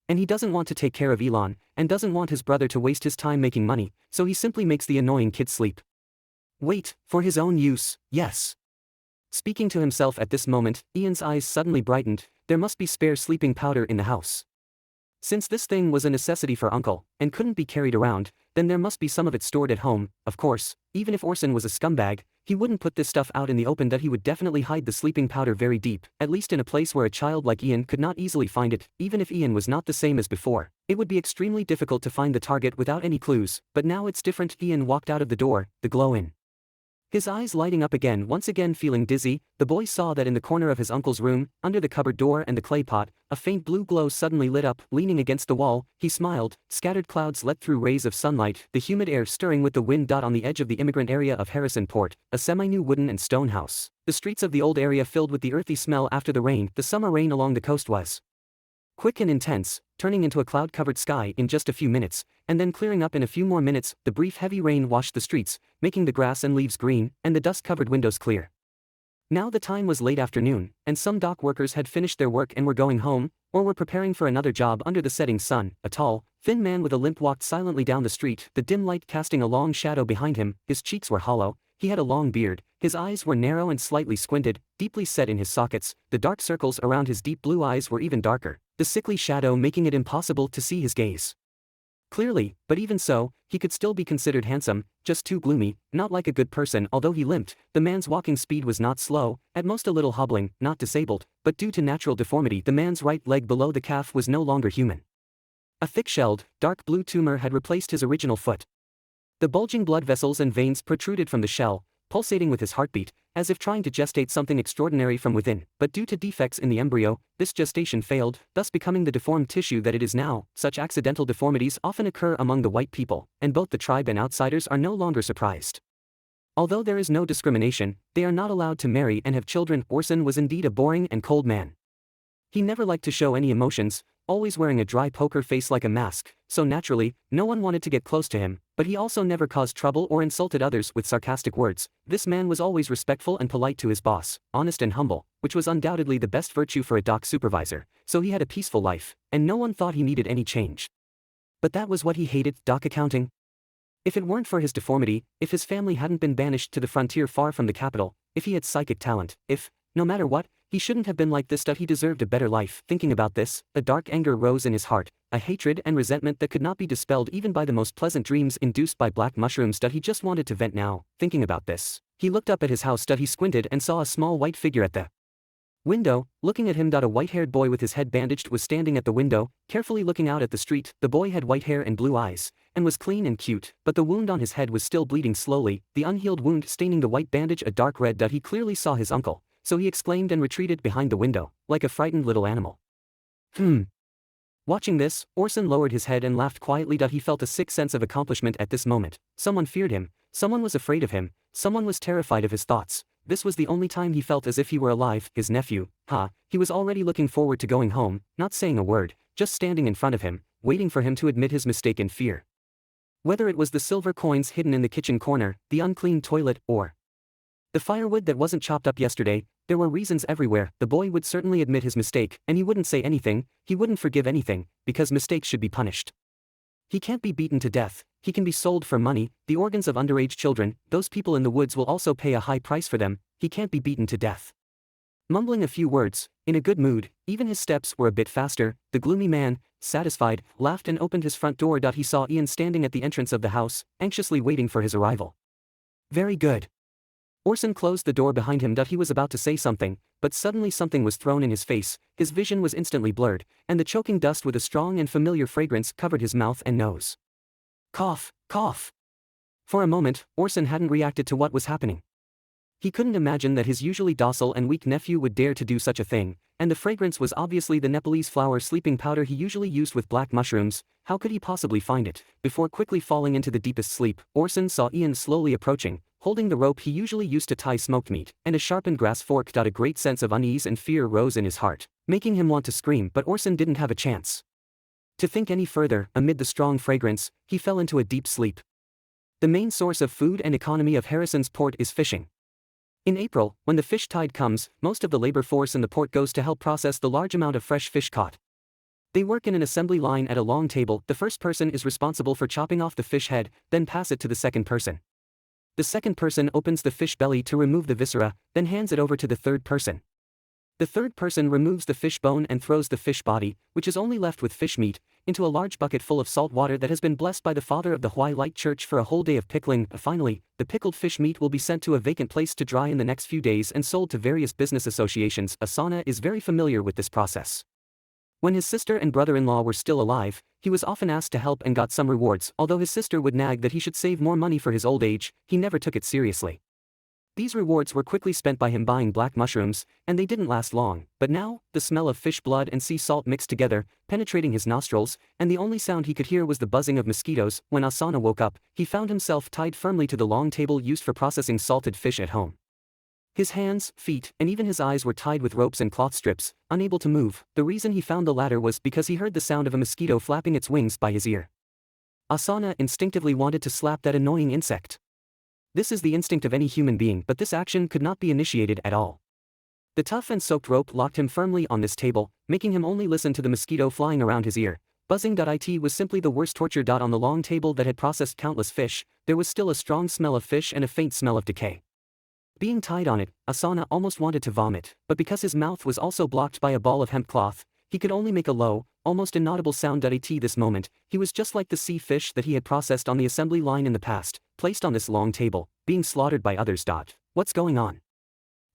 And he doesn't want to take care of Elon, and doesn't want his brother to waste his time making money, so he simply makes the annoying kid sleep. Wait, for his own use, yes. Speaking to himself at this moment, Ian's eyes suddenly brightened. There must be spare sleeping powder in the house. Since this thing was a necessity for Uncle, and couldn't be carried around, then there must be some of it stored at home. Of course, even if Orson was a scumbag, he wouldn't put this stuff out in the open. That he would definitely hide the sleeping powder very deep, at least in a place where a child like Ian could not easily find it. Even if Ian was not the same as before, it would be extremely difficult to find the target without any clues, but now it's different. Ian walked out of the door, the glow in his eyes lighting up again. Once again feeling dizzy, the boy saw that in the corner of his uncle's room, under the cupboard door and the clay pot, a faint blue glow suddenly lit up. Leaning against the wall, he smiled. Scattered clouds let through rays of sunlight, the humid air stirring with the wind. On the edge of the immigrant area of Harrison Port, a semi-new wooden and stone house. The streets of the old area filled with the earthy smell after the rain. The summer rain along the coast was quick and intense, turning into a cloud-covered sky in just a few minutes, and then clearing up in a few more minutes. The brief heavy rain washed the streets, making the grass and leaves green, and the dust-covered windows clear. Now the time was late afternoon, and some dock workers had finished their work and were going home, or were preparing for another job under the setting sun. A tall, thin man with a limp walked silently down the street, the dim light casting a long shadow behind him. His cheeks were hollow, he had a long beard, his eyes were narrow and slightly squinted, deeply set in his sockets. The dark circles around his deep blue eyes were even darker, the sickly shadow making it impossible to see his gaze clearly. But even so, he could still be considered handsome, just too gloomy, not like a good person. Although he limped, the man's walking speed was not slow, at most a little hobbling, not disabled, but due to natural deformity. The man's right leg below the calf was no longer human. A thick-shelled, dark blue tumor had replaced his original foot. The bulging blood vessels and veins protruded from the shell, pulsating with his heartbeat, as if trying to gestate something extraordinary from within. But due to defects in the embryo, this gestation failed, thus becoming the deformed tissue that it is now. Such accidental deformities often occur among the white people, and both the tribe and outsiders are no longer surprised. Although there is no discrimination, they are not allowed to marry and have children. Orson was indeed a boring and cold man. He never liked to show any emotions, always wearing a dry poker face like a mask, so naturally, no one wanted to get close to him. But he also never caused trouble or insulted others with sarcastic words. This man was always respectful and polite to his boss, honest and humble, which was undoubtedly the best virtue for a dock supervisor. So he had a peaceful life, and no one thought he needed any change. But that was what he hated, dock accounting. If it weren't for his deformity, if his family hadn't been banished to the frontier far from the capital, if he had psychic talent, if, no matter what, he shouldn't have been like this. He deserved a better life. Thinking about this, a dark anger rose in his heart, a hatred and resentment that could not be dispelled even by the most pleasant dreams induced by black mushrooms. He just wanted to vent now. Thinking about this, he looked up at his house. He squinted and saw a small white figure at the window, looking at him. A white-haired boy with his head bandaged was standing at the window, carefully looking out at the street. The boy had white hair and blue eyes, and was clean and cute, but the wound on his head was still bleeding slowly, the unhealed wound staining the white bandage a dark red. He clearly saw his uncle, so he exclaimed and retreated behind the window, like a frightened little animal. Watching this, Orson lowered his head and laughed quietly. He felt a sick sense of accomplishment at this moment. Someone feared him, someone was afraid of him, someone was terrified of his thoughts. This was the only time he felt as if he were alive. His nephew, he was already looking forward to going home, not saying a word, just standing in front of him, waiting for him to admit his mistake in fear. Whether it was the silver coins hidden in the kitchen corner, the unclean toilet, or the firewood that wasn't chopped up yesterday, there were reasons everywhere. The boy would certainly admit his mistake, and he wouldn't say anything, he wouldn't forgive anything, because mistakes should be punished. He can't be beaten to death, he can be sold for money. The organs of underage children, those people in the woods will also pay a high price for them. He can't be beaten to death. Mumbling a few words, in a good mood, even his steps were a bit faster, the gloomy man, satisfied, laughed and opened his front door. He saw Ian standing at the entrance of the house, anxiously waiting for his arrival. Very good. Orson closed the door behind him. He was about to say something, but suddenly something was thrown in his face, his vision was instantly blurred, and the choking dust with a strong and familiar fragrance covered his mouth and nose. Cough, cough. For a moment, Orson hadn't reacted to what was happening. He couldn't imagine that his usually docile and weak nephew would dare to do such a thing, and the fragrance was obviously the Nepalese flower sleeping powder he usually used with black mushrooms. How could he possibly find it? Before quickly falling into the deepest sleep, Orson saw Ian slowly approaching, holding the rope he usually used to tie smoked meat, and a sharpened grass fork. A great sense of unease and fear rose in his heart, making him want to scream, but Orson didn't have a chance to think any further. Amid the strong fragrance, he fell into a deep sleep. The main source of food and economy of Harrison's port is fishing. In April, when the fish tide comes, most of the labor force in the port goes to help process the large amount of fresh fish caught. They work in an assembly line at a long table. The first person is responsible for chopping off the fish head, then pass it to the second person. The second person opens the fish belly to remove the viscera, then hands it over to the third person. The third person removes the fish bone and throws the fish body, which is only left with fish meat, into a large bucket full of salt water that has been blessed by the father of the Hawaii Light Church for a whole day of pickling. Finally, the pickled fish meat will be sent to a vacant place to dry in the next few days and sold to various business associations. Asana is very familiar with this process. When his sister and brother-in-law were still alive, he was often asked to help and got some rewards. Although his sister would nag that he should save more money for his old age, he never took it seriously. These rewards were quickly spent by him buying black mushrooms, and they didn't last long. But now, the smell of fish blood and sea salt mixed together, penetrating his nostrils, and the only sound he could hear was the buzzing of mosquitoes. When Asana woke up, he found himself tied firmly to the long table used for processing salted fish at home. His hands, feet, and even his eyes were tied with ropes and cloth strips, unable to move. The reason he found the latter was because he heard the sound of a mosquito flapping its wings by his ear. Asana instinctively wanted to slap that annoying insect. This is the instinct of any human being, but this action could not be initiated at all. The tough and soaked rope locked him firmly on this table, making him only listen to the mosquito flying around his ear. Buzzing. It was simply the worst torture. On the long table that had processed countless fish, there was still a strong smell of fish and a faint smell of decay. Being tied on it, Asana almost wanted to vomit, but because his mouth was also blocked by a ball of hemp cloth, he could only make a low, almost inaudible sound. This moment, he was just like the sea fish that he had processed on the assembly line in the past, placed on this long table, being slaughtered by others. What's going on?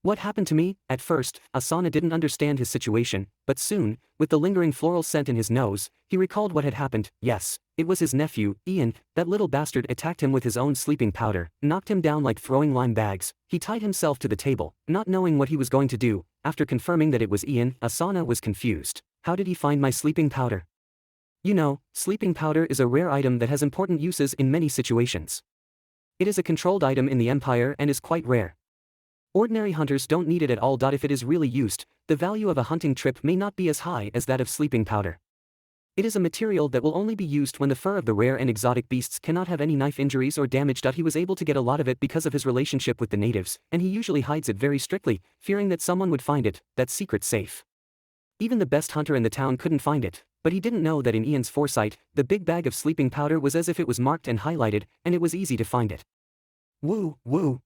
What happened to me? At first, Asana didn't understand his situation, but soon, with the lingering floral scent in his nose, he recalled what had happened. Yes, it was his nephew, Ian. That little bastard attacked him with his own sleeping powder, knocked him down like throwing lime bags. He tied himself to the table, not knowing what he was going to do. After confirming that it was Ian, Asana was confused. How did he find my sleeping powder? You know, sleeping powder is a rare item that has important uses in many situations. It is a controlled item in the Empire and is quite rare. Ordinary hunters don't need it at all. If it is really used, the value of a hunting trip may not be as high as that of sleeping powder. It is a material that will only be used when the fur of the rare and exotic beasts cannot have any knife injuries or damage. He was able to get a lot of it because of his relationship with the natives, and he usually hides it very strictly, fearing that someone would find it, that secret safe. Even the best hunter in the town couldn't find it, but he didn't know that in Ian's foresight, the big bag of sleeping powder was as if it was marked and highlighted, and it was easy to find it. Woo, woo.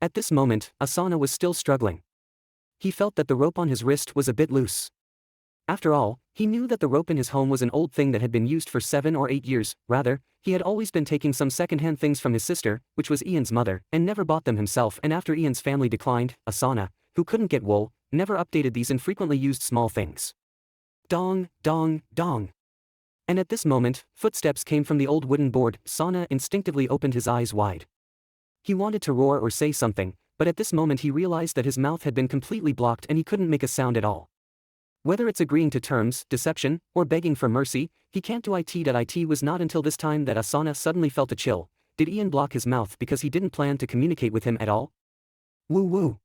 At this moment, Asana was still struggling. He felt that the rope on his wrist was a bit loose. After all, he knew that the rope in his home was an old thing that had been used for 7 or 8 years. Rather, he had always been taking some second-hand things from his sister, which was Ian's mother, and never bought them himself. And after Ian's family declined, Asana, who couldn't get wool, never updated these infrequently used small things. Dong, dong, dong. And at this moment, footsteps came from the old wooden board. Asana instinctively opened his eyes wide. He wanted to roar or say something, but at this moment he realized that his mouth had been completely blocked and he couldn't make a sound at all. Whether it's agreeing to terms, deception, or begging for mercy, he can't do it. It was not until this time that Asana suddenly felt a chill. Did Ian block his mouth because he didn't plan to communicate with him at all? Woo woo.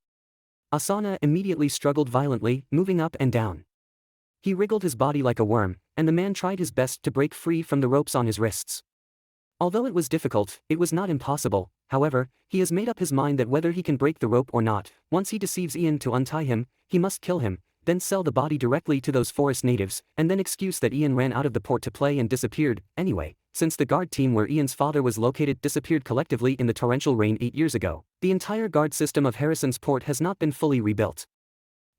Asana immediately struggled violently, moving up and down. He wriggled his body like a worm, and the man tried his best to break free from the ropes on his wrists. Although it was difficult, it was not impossible. However, he has made up his mind that whether he can break the rope or not, once he deceives Ian to untie him, he must kill him, then sell the body directly to those forest natives, and then excuse that Ian ran out of the port to play and disappeared. Anyway, since the guard team where Ian's father was located disappeared collectively in the torrential rain 8 years ago, the entire guard system of Harrison's port has not been fully rebuilt.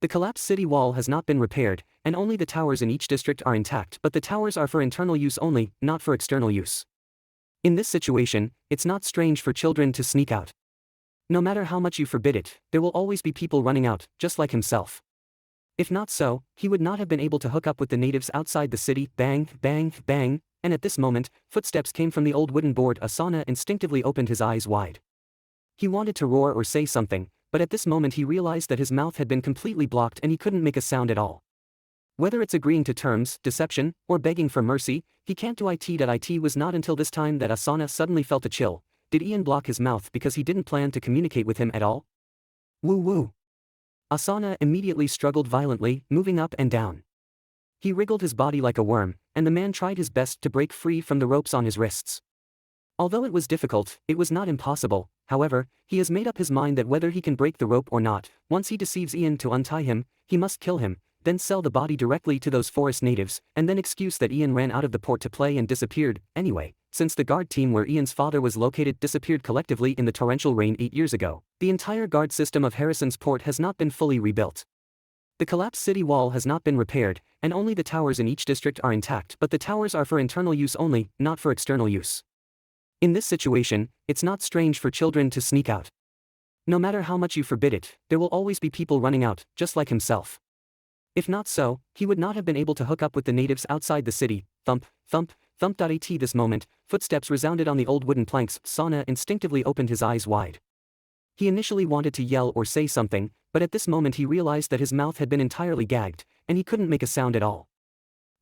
The collapsed city wall has not been repaired, and only the towers in each district are intact, but the towers are for internal use only, not for external use. In this situation, it's not strange for children to sneak out. No matter how much you forbid it, there will always be people running out, just like himself. If not so, he would not have been able to hook up with the natives outside the city. Bang, bang, bang, and at this moment, footsteps came from the old wooden board. Asana instinctively opened his eyes wide. He wanted to roar or say something, but at this moment he realized that his mouth had been completely blocked and he couldn't make a sound at all. Whether it's agreeing to terms, deception, or begging for mercy, he can't do it. It was not until this time that Asana suddenly felt a chill. Did Ian block his mouth because he didn't plan to communicate with him at all? Woo woo. Asana immediately struggled violently, moving up and down. He wriggled his body like a worm, and the man tried his best to break free from the ropes on his wrists. Although it was difficult, it was not impossible. However, he has made up his mind that whether he can break the rope or not, once he deceives Ian to untie him, he must kill him, then sell the body directly to those forest natives, and then excuse that Ian ran out of the port to play and disappeared. Anyway, since the guard team where Ian's father was located disappeared collectively in the torrential rain 8 years ago, the entire guard system of Harrison's port has not been fully rebuilt. The collapsed city wall has not been repaired, and only the towers in each district are intact, but the towers are for internal use only, not for external use. In this situation, it's not strange for children to sneak out. No matter how much you forbid it, there will always be people running out, just like himself. If not so, he would not have been able to hook up with the natives outside the city. Thump, thump, thump. At this moment, footsteps resounded on the old wooden planks. Asana instinctively opened his eyes wide. He initially wanted to yell or say something, but at this moment he realized that his mouth had been entirely gagged, and he couldn't make a sound at all.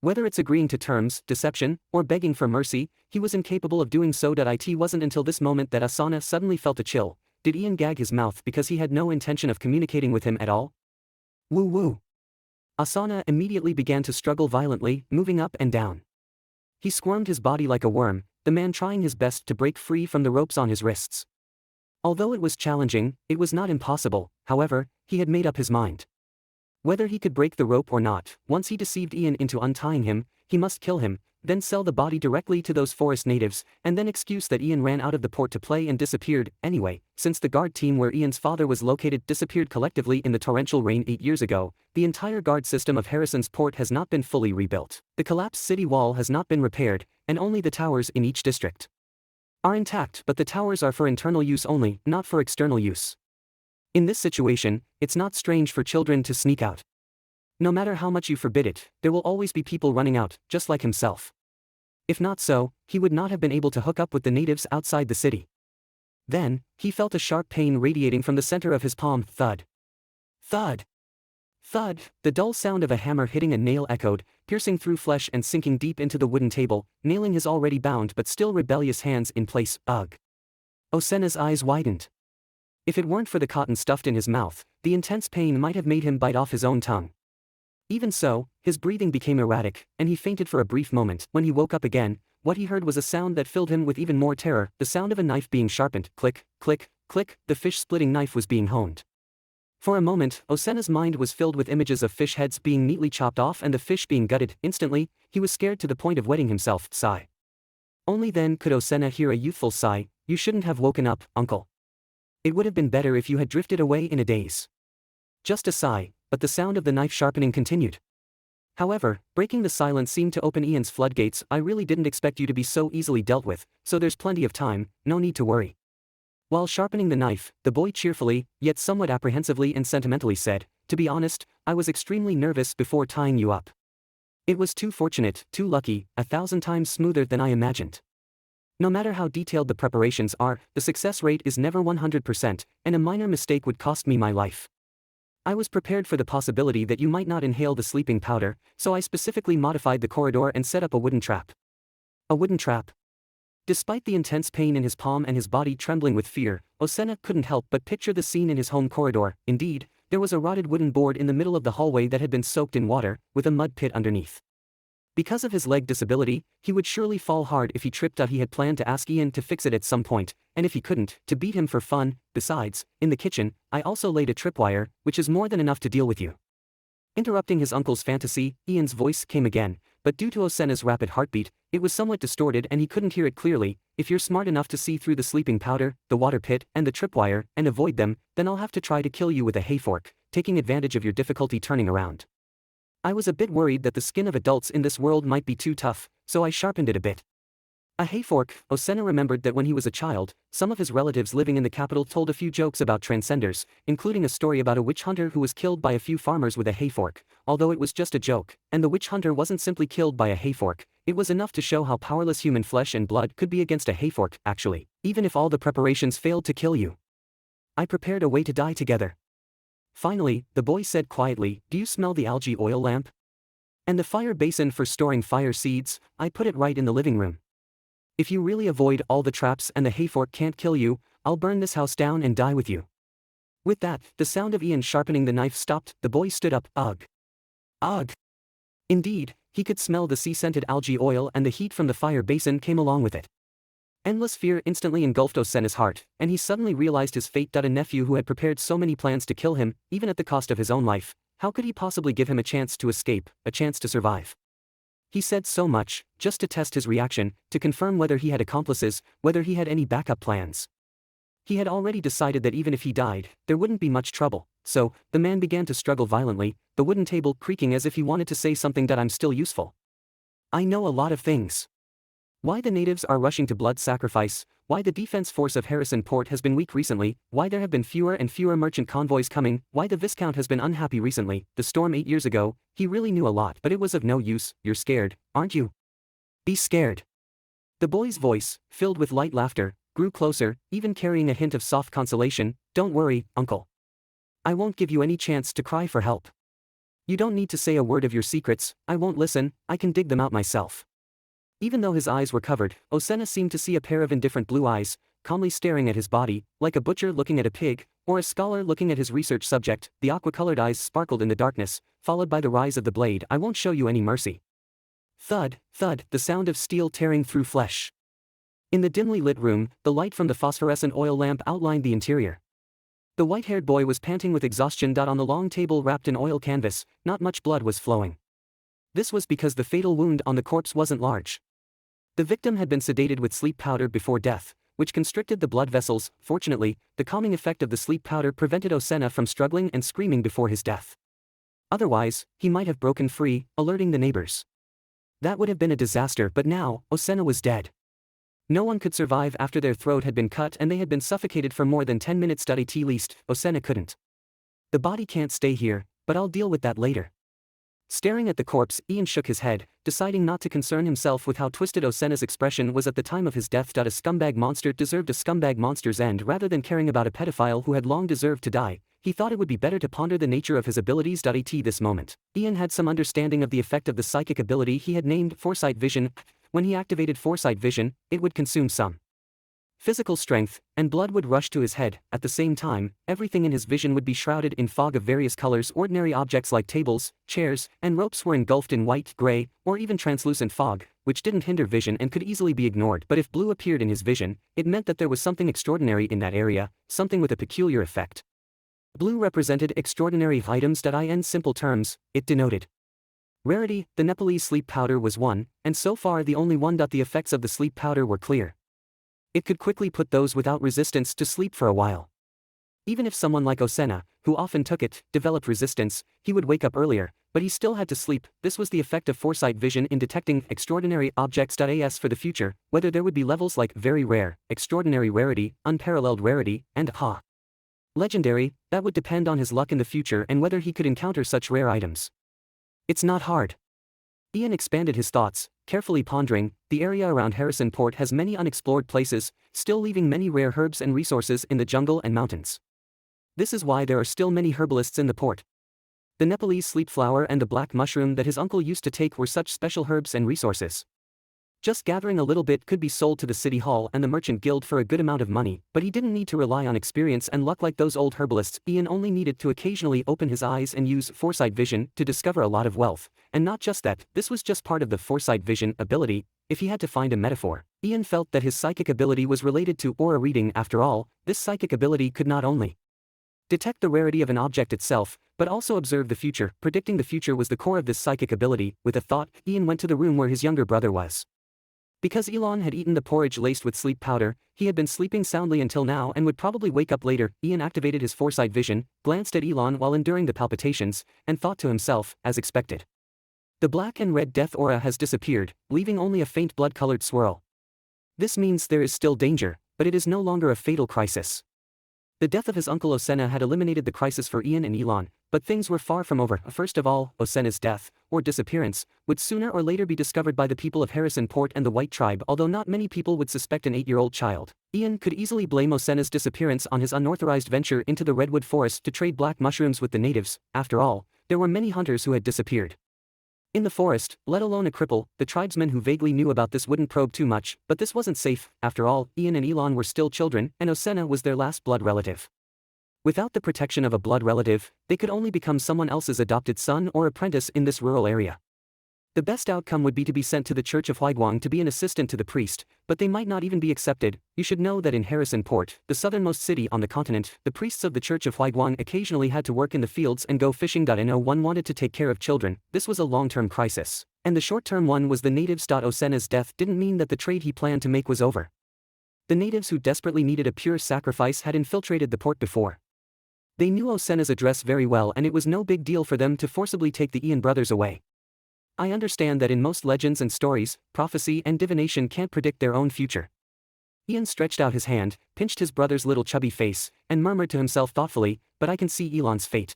Whether it's agreeing to terms, deception, or begging for mercy, he was incapable of doing so. It wasn't until this moment that Asana suddenly felt a chill. Did Ian gag his mouth because he had no intention of communicating with him at all? Woo woo. Asana immediately began to struggle violently, moving up and down. He squirmed his body like a worm, the man trying his best to break free from the ropes on his wrists. Although it was challenging, it was not impossible. However, he had made up his mind. Whether he could break the rope or not, once he deceived Ian into untying him, he must kill him, then sell the body directly to those forest natives, and then excuse that Ian ran out of the port to play and disappeared. Anyway, since the guard team where Ian's father was located disappeared collectively in the torrential rain 8 years ago, the entire guard system of Harrison's port has not been fully rebuilt. The collapsed city wall has not been repaired, and only the towers in each district are intact, but the towers are for internal use only, not for external use. In this situation, it's not strange for children to sneak out. No matter how much you forbid it, there will always be people running out, just like himself. If not so, he would not have been able to hook up with the natives outside the city. Then, he felt a sharp pain radiating from the center of his palm. Thud. Thud. Thud. The dull sound of a hammer hitting a nail echoed, piercing through flesh and sinking deep into the wooden table, nailing his already bound but still rebellious hands in place. Ugh. Osena's eyes widened. If it weren't for the cotton stuffed in his mouth, the intense pain might have made him bite off his own tongue. Even so, his breathing became erratic, and he fainted for a brief moment. When he woke up again, what he heard was a sound that filled him with even more terror, the sound of a knife being sharpened. Click, click, click, the fish-splitting knife was being honed. For a moment, Osena's mind was filled with images of fish heads being neatly chopped off and the fish being gutted. Instantly, he was scared to the point of wetting himself. Sigh. Only then could Osena hear a youthful sigh. You shouldn't have woken up, uncle. It would have been better if you had drifted away in a daze. Just a sigh, but the sound of the knife sharpening continued. However, breaking the silence seemed to open Ian's floodgates. I really didn't expect you to be so easily dealt with, so there's plenty of time, no need to worry. While sharpening the knife, the boy cheerfully, yet somewhat apprehensively and sentimentally said, to be honest, I was extremely nervous before tying you up. It was too fortunate, too lucky, 1,000 times smoother than I imagined. No matter how detailed the preparations are, the success rate is never 100%, and a minor mistake would cost me my life. I was prepared for the possibility that you might not inhale the sleeping powder, so I specifically modified the corridor and set up a wooden trap. A wooden trap? Despite the intense pain in his palm and his body trembling with fear, Osena couldn't help but picture the scene in his home corridor. Indeed, there was a rotted wooden board in the middle of the hallway that had been soaked in water, with a mud pit underneath. Because of his leg disability, he would surely fall hard if he tripped. He had planned to ask Ian to fix it at some point, and if he couldn't, to beat him for fun. Besides, in the kitchen, I also laid a tripwire, which is more than enough to deal with you. Interrupting his uncle's fantasy, Ian's voice came again, but due to Osena's rapid heartbeat, it was somewhat distorted and he couldn't hear it clearly. If you're smart enough to see through the sleeping powder, the water pit, and the tripwire, and avoid them, then I'll have to try to kill you with a hayfork, taking advantage of your difficulty turning around. I was a bit worried that the skin of adults in this world might be too tough, so I sharpened it a bit. A hayfork. Osena remembered that when he was a child, some of his relatives living in the capital told a few jokes about transcenders, including a story about a witch hunter who was killed by a few farmers with a hayfork, although it was just a joke, and the witch hunter wasn't simply killed by a hayfork, it was enough to show how powerless human flesh and blood could be against a hayfork, actually, even if all the preparations failed to kill you. I prepared a way to die together. Finally, the boy said quietly, "Do you smell the algae oil lamp? And the fire basin for storing fire seeds? I put it right in the living room. If you really avoid all the traps and the hayfork can't kill you, I'll burn this house down and die with you." With that, the sound of Ian sharpening the knife stopped. The boy stood up. Ugh. Ugh. Indeed, he could smell the sea-scented algae oil, and the heat from the fire basin came along with it. Endless fear instantly engulfed Osena's heart, and he suddenly realized his fate. A nephew who had prepared so many plans to kill him, even at the cost of his own life, how could he possibly give him a chance to escape, a chance to survive? He said so much, just to test his reaction, to confirm whether he had accomplices, whether he had any backup plans. He had already decided that even if he died, there wouldn't be much trouble, so, the man began to struggle violently, the wooden table creaking as if he wanted to say something that I'm still useful. I know a lot of things. Why the natives are rushing to blood sacrifice, why the defense force of Harrison Port has been weak recently, why there have been fewer and fewer merchant convoys coming, why the Viscount has been unhappy recently, the storm 8 years ago. He really knew a lot, but it was of no use. You're scared, aren't you? Be scared. The boy's voice, filled with light laughter, grew closer, even carrying a hint of soft consolation. Don't worry, uncle. I won't give you any chance to cry for help. You don't need to say a word of your secrets, I won't listen, I can dig them out myself. Even though his eyes were covered, Osena seemed to see a pair of indifferent blue eyes, calmly staring at his body, like a butcher looking at a pig, or a scholar looking at his research subject. The aqua-colored eyes sparkled in the darkness, followed by the rise of the blade. I won't show you any mercy. Thud, thud, the sound of steel tearing through flesh. In the dimly lit room, the light from the phosphorescent oil lamp outlined the interior. The white-haired boy was panting with exhaustion. On the long table wrapped in oil canvas, not much blood was flowing. This was because the fatal wound on the corpse wasn't large. The victim had been sedated with sleep powder before death, which constricted the blood vessels. Fortunately, the calming effect of the sleep powder prevented Osena from struggling and screaming before his death. Otherwise, he might have broken free, alerting the neighbors. That would have been a disaster, but now, Osena was dead. No one could survive after their throat had been cut and they had been suffocated for more than 10 minutes. At least, Osena couldn't. The body can't stay here, but I'll deal with that later. Staring at the corpse, Ian shook his head, deciding not to concern himself with how twisted Osena's expression was at the time of his death. A scumbag monster deserved a scumbag monster's end rather than caring about a pedophile who had long deserved to die. He thought it would be better to ponder the nature of his abilities. At this moment, Ian had some understanding of the effect of the psychic ability he had named Foresight Vision. When he activated Foresight Vision, it would consume some physical strength, and blood would rush to his head. At the same time, everything in his vision would be shrouded in fog of various colors. Ordinary objects like tables, chairs, and ropes were engulfed in white, gray, or even translucent fog, which didn't hinder vision and could easily be ignored. But if blue appeared in his vision, it meant that there was something extraordinary in that area, something with a peculiar effect. Blue represented extraordinary items. In simple terms, it denoted rarity. The Nepalese sleep powder was one, and so far the only one. The effects of the sleep powder were clear. It could quickly put those without resistance to sleep for a while. Even if someone like Osena, who often took it, developed resistance, he would wake up earlier, but he still had to sleep. This was the effect of Foresight Vision in detecting extraordinary objects. As for the future, whether there would be levels like very rare, extraordinary rarity, unparalleled rarity, and legendary, that would depend on his luck in the future and whether he could encounter such rare items. It's not hard. Ian expanded his thoughts, carefully pondering. The area around Harrison Port has many unexplored places, still leaving many rare herbs and resources in the jungle and mountains. This is why there are still many herbalists in the port. The Nepalese sleep flower and the black mushroom that his uncle used to take were such special herbs and resources. Just gathering a little bit could be sold to the city hall and the merchant guild for a good amount of money, but he didn't need to rely on experience and luck like those old herbalists. Ian only needed to occasionally open his eyes and use Foresight Vision to discover a lot of wealth. And not just that, this was just part of the Foresight Vision ability. If he had to find a metaphor, Ian felt that his psychic ability was related to aura reading. After all, this psychic ability could not only detect the rarity of an object itself, but also observe the future. Predicting the future was the core of this psychic ability. With a thought, Ian went to the room where his younger brother was. Because Elon had eaten the porridge laced with sleep powder, he had been sleeping soundly until now and would probably wake up later. Ian activated his Foresight Vision, glanced at Elon while enduring the palpitations, and thought to himself, as expected. The black and red death aura has disappeared, leaving only a faint blood-colored swirl. This means there is still danger, but it is no longer a fatal crisis. The death of his uncle Osenna had eliminated the crisis for Ian and Elon, but things were far from over. First of all, Osenna's death, or disappearance, would sooner or later be discovered by the people of Harrison Port and the White Tribe, although not many people would suspect an 8-year-old child. Ian could easily blame Osenna's disappearance on his unauthorized venture into the redwood forest to trade black mushrooms with the natives. After all, there were many hunters who had disappeared in the forest, let alone a cripple. The tribesmen who vaguely knew about this wouldn't probe too much, but this wasn't safe. After all, Ian and Elon were still children, and Osenna was their last blood relative. Without the protection of a blood relative, they could only become someone else's adopted son or apprentice in this rural area. The best outcome would be to be sent to the Church of Huiguang to be an assistant to the priest, but they might not even be accepted. You should know that in Harrison Port, the southernmost city on the continent, the priests of the Church of Huiguang occasionally had to work in the fields and go fishing. No one wanted to take care of children. This was a long-term crisis, and the short-term one was the natives. Osenna's death didn't mean that the trade he planned to make was over. The natives who desperately needed a pure sacrifice had infiltrated the port before. They knew Osenna's address very well, and it was no big deal for them to forcibly take the Ian brothers away. I understand that in most legends and stories, prophecy and divination can't predict their own future. Ian stretched out his hand, pinched his brother's little chubby face, and murmured to himself thoughtfully, but I can see Elon's fate.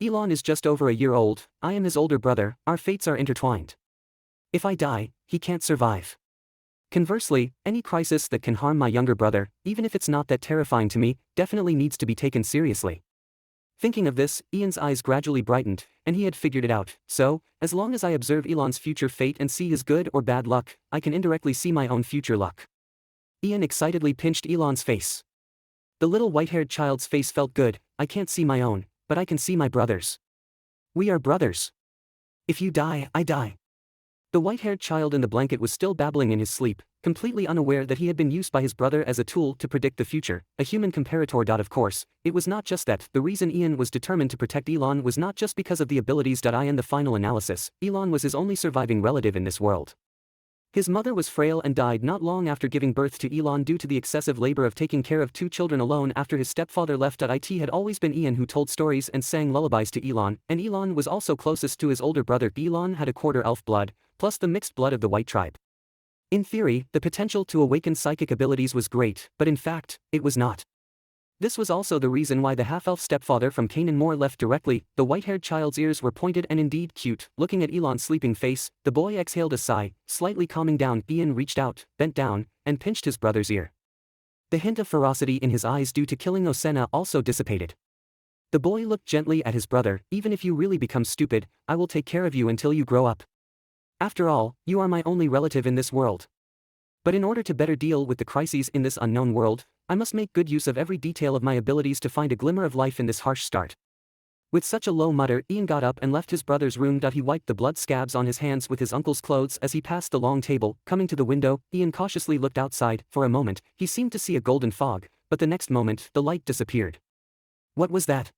Elon is just over a year old, I am his older brother, our fates are intertwined. If I die, he can't survive. Conversely, any crisis that can harm my younger brother, even if it's not that terrifying to me, definitely needs to be taken seriously. Thinking of this, Ian's eyes gradually brightened, and he had figured it out. So, as long as I observe Elon's future fate and see his good or bad luck, I can indirectly see my own future luck. Ian excitedly pinched Elon's face. The little white-haired child's face felt good. I can't see my own, but I can see my brother's. We are brothers. If you die, I die. The white-haired child in the blanket was still babbling in his sleep, completely unaware that he had been used by his brother as a tool to predict the future, a human comparator. Of course, it was not just that. The reason Ian was determined to protect Elon was not just because of the abilities. In the final analysis, Elon was his only surviving relative in this world. His mother was frail and died not long after giving birth to Elon due to the excessive labor of taking care of 2 children alone after his stepfather left. It had always been Ian who told stories and sang lullabies to Elon, and Elon was also closest to his older brother. Elon had a quarter elf blood, plus the mixed blood of the White Tribe. In theory, the potential to awaken psychic abilities was great, but in fact, it was not. This was also the reason why the half-elf stepfather from Canaan Moore left directly. The white-haired child's ears were pointed and indeed cute. Looking at Elon's sleeping face, the boy exhaled a sigh, slightly calming down. Ian reached out, bent down, and pinched his brother's ear. The hint of ferocity in his eyes due to killing Osenna also dissipated. The boy looked gently at his brother. Even if you really become stupid, I will take care of you until you grow up. After all, you are my only relative in this world. But in order to better deal with the crises in this unknown world, I must make good use of every detail of my abilities to find a glimmer of life in this harsh start. With such a low mutter, Ian got up and left his brother's room. He wiped the blood scabs on his hands with his uncle's clothes as he passed the long table. Coming to the window, Ian cautiously looked outside. For a moment, he seemed to see a golden fog, but the next moment, the light disappeared. What was that?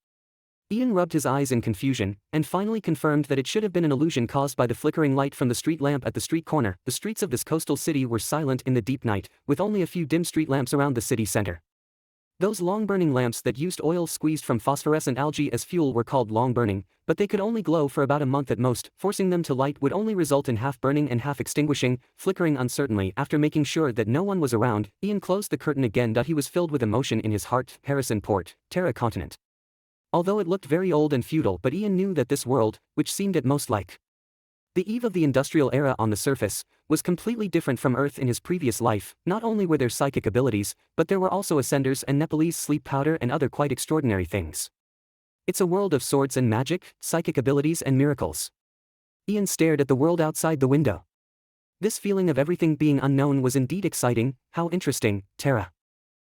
Ian rubbed his eyes in confusion, and finally confirmed that it should have been an illusion caused by the flickering light from the street lamp at the street corner. The streets of this coastal city were silent in the deep night, with only a few dim street lamps around the city center. Those long-burning lamps that used oil squeezed from phosphorescent algae as fuel were called long-burning, but they could only glow for about a month at most. Forcing them to light would only result in half burning and half extinguishing, flickering uncertainly. After making sure that no one was around, Ian closed the curtain again. He was filled with emotion in his heart. Harrison Port, Terra Continent. Although it looked very old and feudal, but Ian knew that this world, which seemed at most like the eve of the industrial era on the surface, was completely different from Earth in his previous life. Not only were there psychic abilities, but there were also ascenders and Nepalese sleep powder and other quite extraordinary things. It's a world of swords and magic, psychic abilities and miracles. Ian stared at the world outside the window. This feeling of everything being unknown was indeed exciting. How interesting, Terra.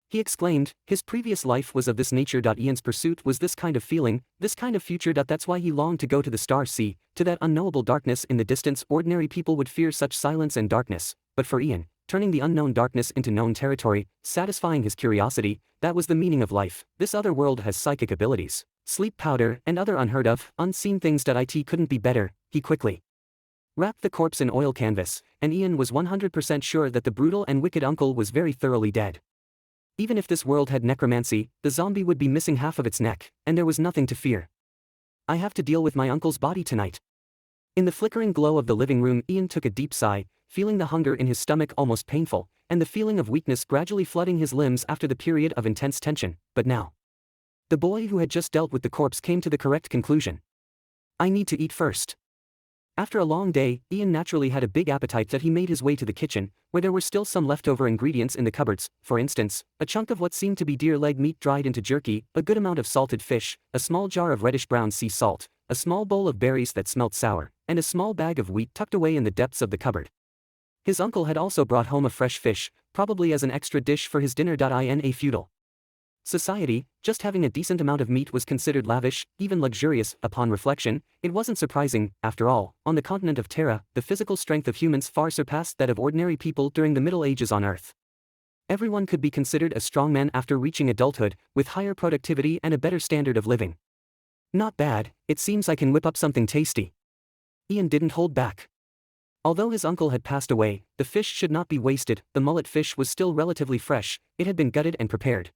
He exclaimed. His previous life was of this nature. Ian's pursuit was this kind of feeling, this kind of future. That's why he longed to go to the star sea, to that unknowable darkness in the distance. Ordinary people would fear such silence and darkness, but for Ian, turning the unknown darkness into known territory, satisfying his curiosity, that was the meaning of life. This other world has psychic abilities, sleep powder, and other unheard of, unseen things. It couldn't be better. He quickly wrapped the corpse in oil canvas, and Ian was 100% sure that the brutal and wicked uncle was very thoroughly dead. Even if this world had necromancy, the zombie would be missing half of its neck, and there was nothing to fear. I have to deal with my uncle's body tonight. In the flickering glow of the living room, Ian took a deep sigh, feeling the hunger in his stomach almost painful. and the feeling of weakness gradually flooding his limbs after the period of intense tension. But now, the boy who had just dealt with the corpse came to the correct conclusion. I need to eat first. After a long day, Ian naturally had a big appetite that he made his way to the kitchen, where there were still some leftover ingredients in the cupboards, for instance, a chunk of what seemed to be deer leg meat dried into jerky, a good amount of salted fish, a small jar of reddish-brown sea salt, a small bowl of berries that smelt sour, and a small bag of wheat tucked away in the depths of the cupboard. His uncle had also brought home a fresh fish, probably as an extra dish for his dinner. In a feudal society, just having a decent amount of meat was considered lavish, even luxurious. Upon reflection, it wasn't surprising. After all, on the continent of Terra, the physical strength of humans far surpassed that of ordinary people during the Middle Ages on Earth. Everyone could be considered a strongman after reaching adulthood, with higher productivity and a better standard of living. Not bad, it seems I can whip up something tasty. Ian didn't hold back. Although his uncle had passed away, the fish should not be wasted. The mullet fish was still relatively fresh, it had been gutted and prepared.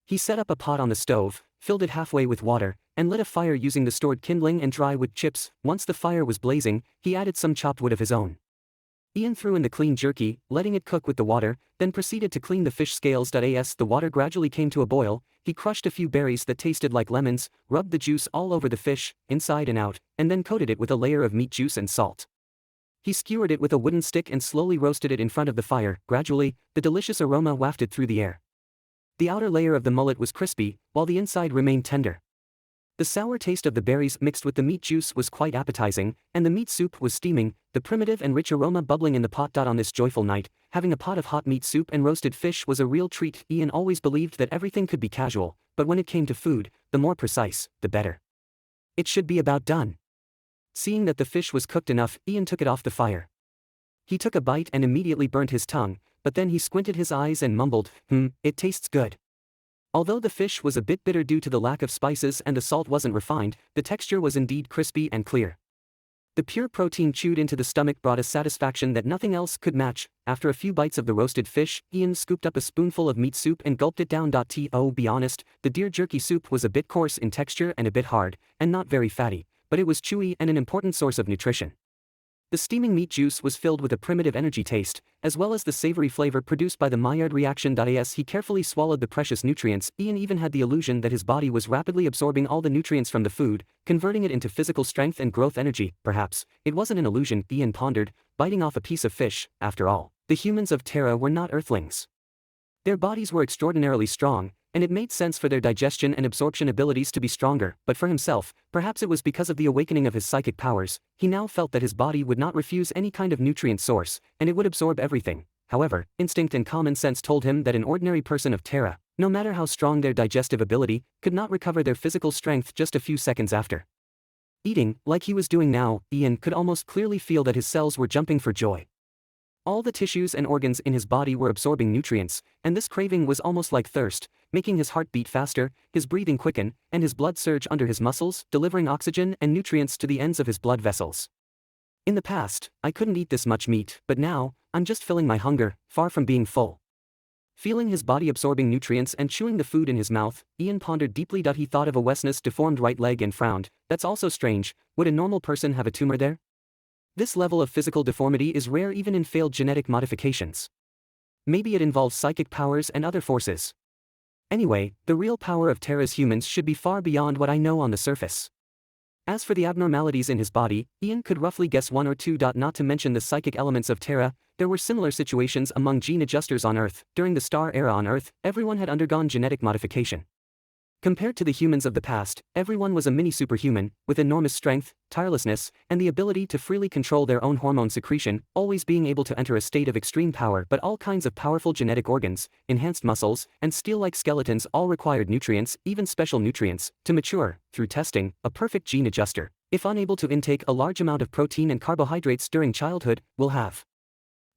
He set up a pot on the stove, filled it halfway with water, and lit a fire using the stored kindling and dry wood chips. Once the fire was blazing, he added some chopped wood of his own. Ian threw in the clean jerky, letting it cook with the water, then proceeded to clean the fish scales. As the water gradually came to a boil, he crushed a few berries that tasted like lemons, rubbed the juice all over the fish, inside and out, and then coated it with a layer of meat juice and salt. He skewered it with a wooden stick and slowly roasted it in front of the fire. Gradually, the delicious aroma wafted through the air. The outer layer of the mullet was crispy, while the inside remained tender. The sour taste of the berries mixed with the meat juice was quite appetizing, and the meat soup was steaming, the primitive and rich aroma bubbling in the pot. On this joyful night, having a pot of hot meat soup and roasted fish was a real treat. Ian always believed that everything could be casual, but when it came to food, the more precise, the better. It should be about done. Seeing that the fish was cooked enough, Ian took it off the fire. He took a bite and immediately burnt his tongue, but then he squinted his eyes and mumbled, it tastes good. Although the fish was a bit bitter due to the lack of spices and the salt wasn't refined, the texture was indeed crispy and clear. The pure protein chewed into the stomach brought a satisfaction that nothing else could match. After a few bites of the roasted fish, Ian scooped up a spoonful of meat soup and gulped it down. To be honest, the deer jerky soup was a bit coarse in texture and a bit hard, and not very fatty, but it was chewy and an important source of nutrition. The steaming meat juice was filled with a primitive energy taste, as well as the savory flavor produced by the Maillard reaction. As he carefully swallowed the precious nutrients, Ian even had the illusion that his body was rapidly absorbing all the nutrients from the food, converting it into physical strength and growth energy. Perhaps, it wasn't an illusion, Ian pondered, biting off a piece of fish. After all, the humans of Terra were not earthlings. Their bodies were extraordinarily strong, and it made sense for their digestion and absorption abilities to be stronger. But for himself, perhaps it was because of the awakening of his psychic powers, he now felt that his body would not refuse any kind of nutrient source, and it would absorb everything. However, instinct and common sense told him that an ordinary person of Terra, no matter how strong their digestive ability, could not recover their physical strength just a few seconds after eating. Like he was doing now, Ian could almost clearly feel that his cells were jumping for joy. All the tissues and organs in his body were absorbing nutrients, and this craving was almost like thirst, making his heart beat faster, his breathing quicken, and his blood surge under his muscles, delivering oxygen and nutrients to the ends of his blood vessels. In the past, I couldn't eat this much meat, but now, I'm just filling my hunger, far from being full. Feeling his body absorbing nutrients and chewing the food in his mouth, Ian pondered deeply. He thought of Wesness' deformed right leg and frowned. That's also strange. Would a normal person have a tumor there? This level of physical deformity is rare even in failed genetic modifications. Maybe it involves psychic powers and other forces. Anyway, the real power of Terra's humans should be far beyond what I know on the surface. As for the abnormalities in his body, Ian could roughly guess one or two. Not to mention the psychic elements of Terra, there were similar situations among gene adjusters on Earth. During the Star Era on Earth, everyone had undergone genetic modification. Compared to the humans of the past, everyone was a mini-superhuman, with enormous strength, tirelessness, and the ability to freely control their own hormone secretion, always being able to enter a state of extreme power. But all kinds of powerful genetic organs, enhanced muscles, and steel-like skeletons all required nutrients, even special nutrients, to mature. Through testing, a perfect gene adjuster, if unable to intake a large amount of protein and carbohydrates during childhood, will have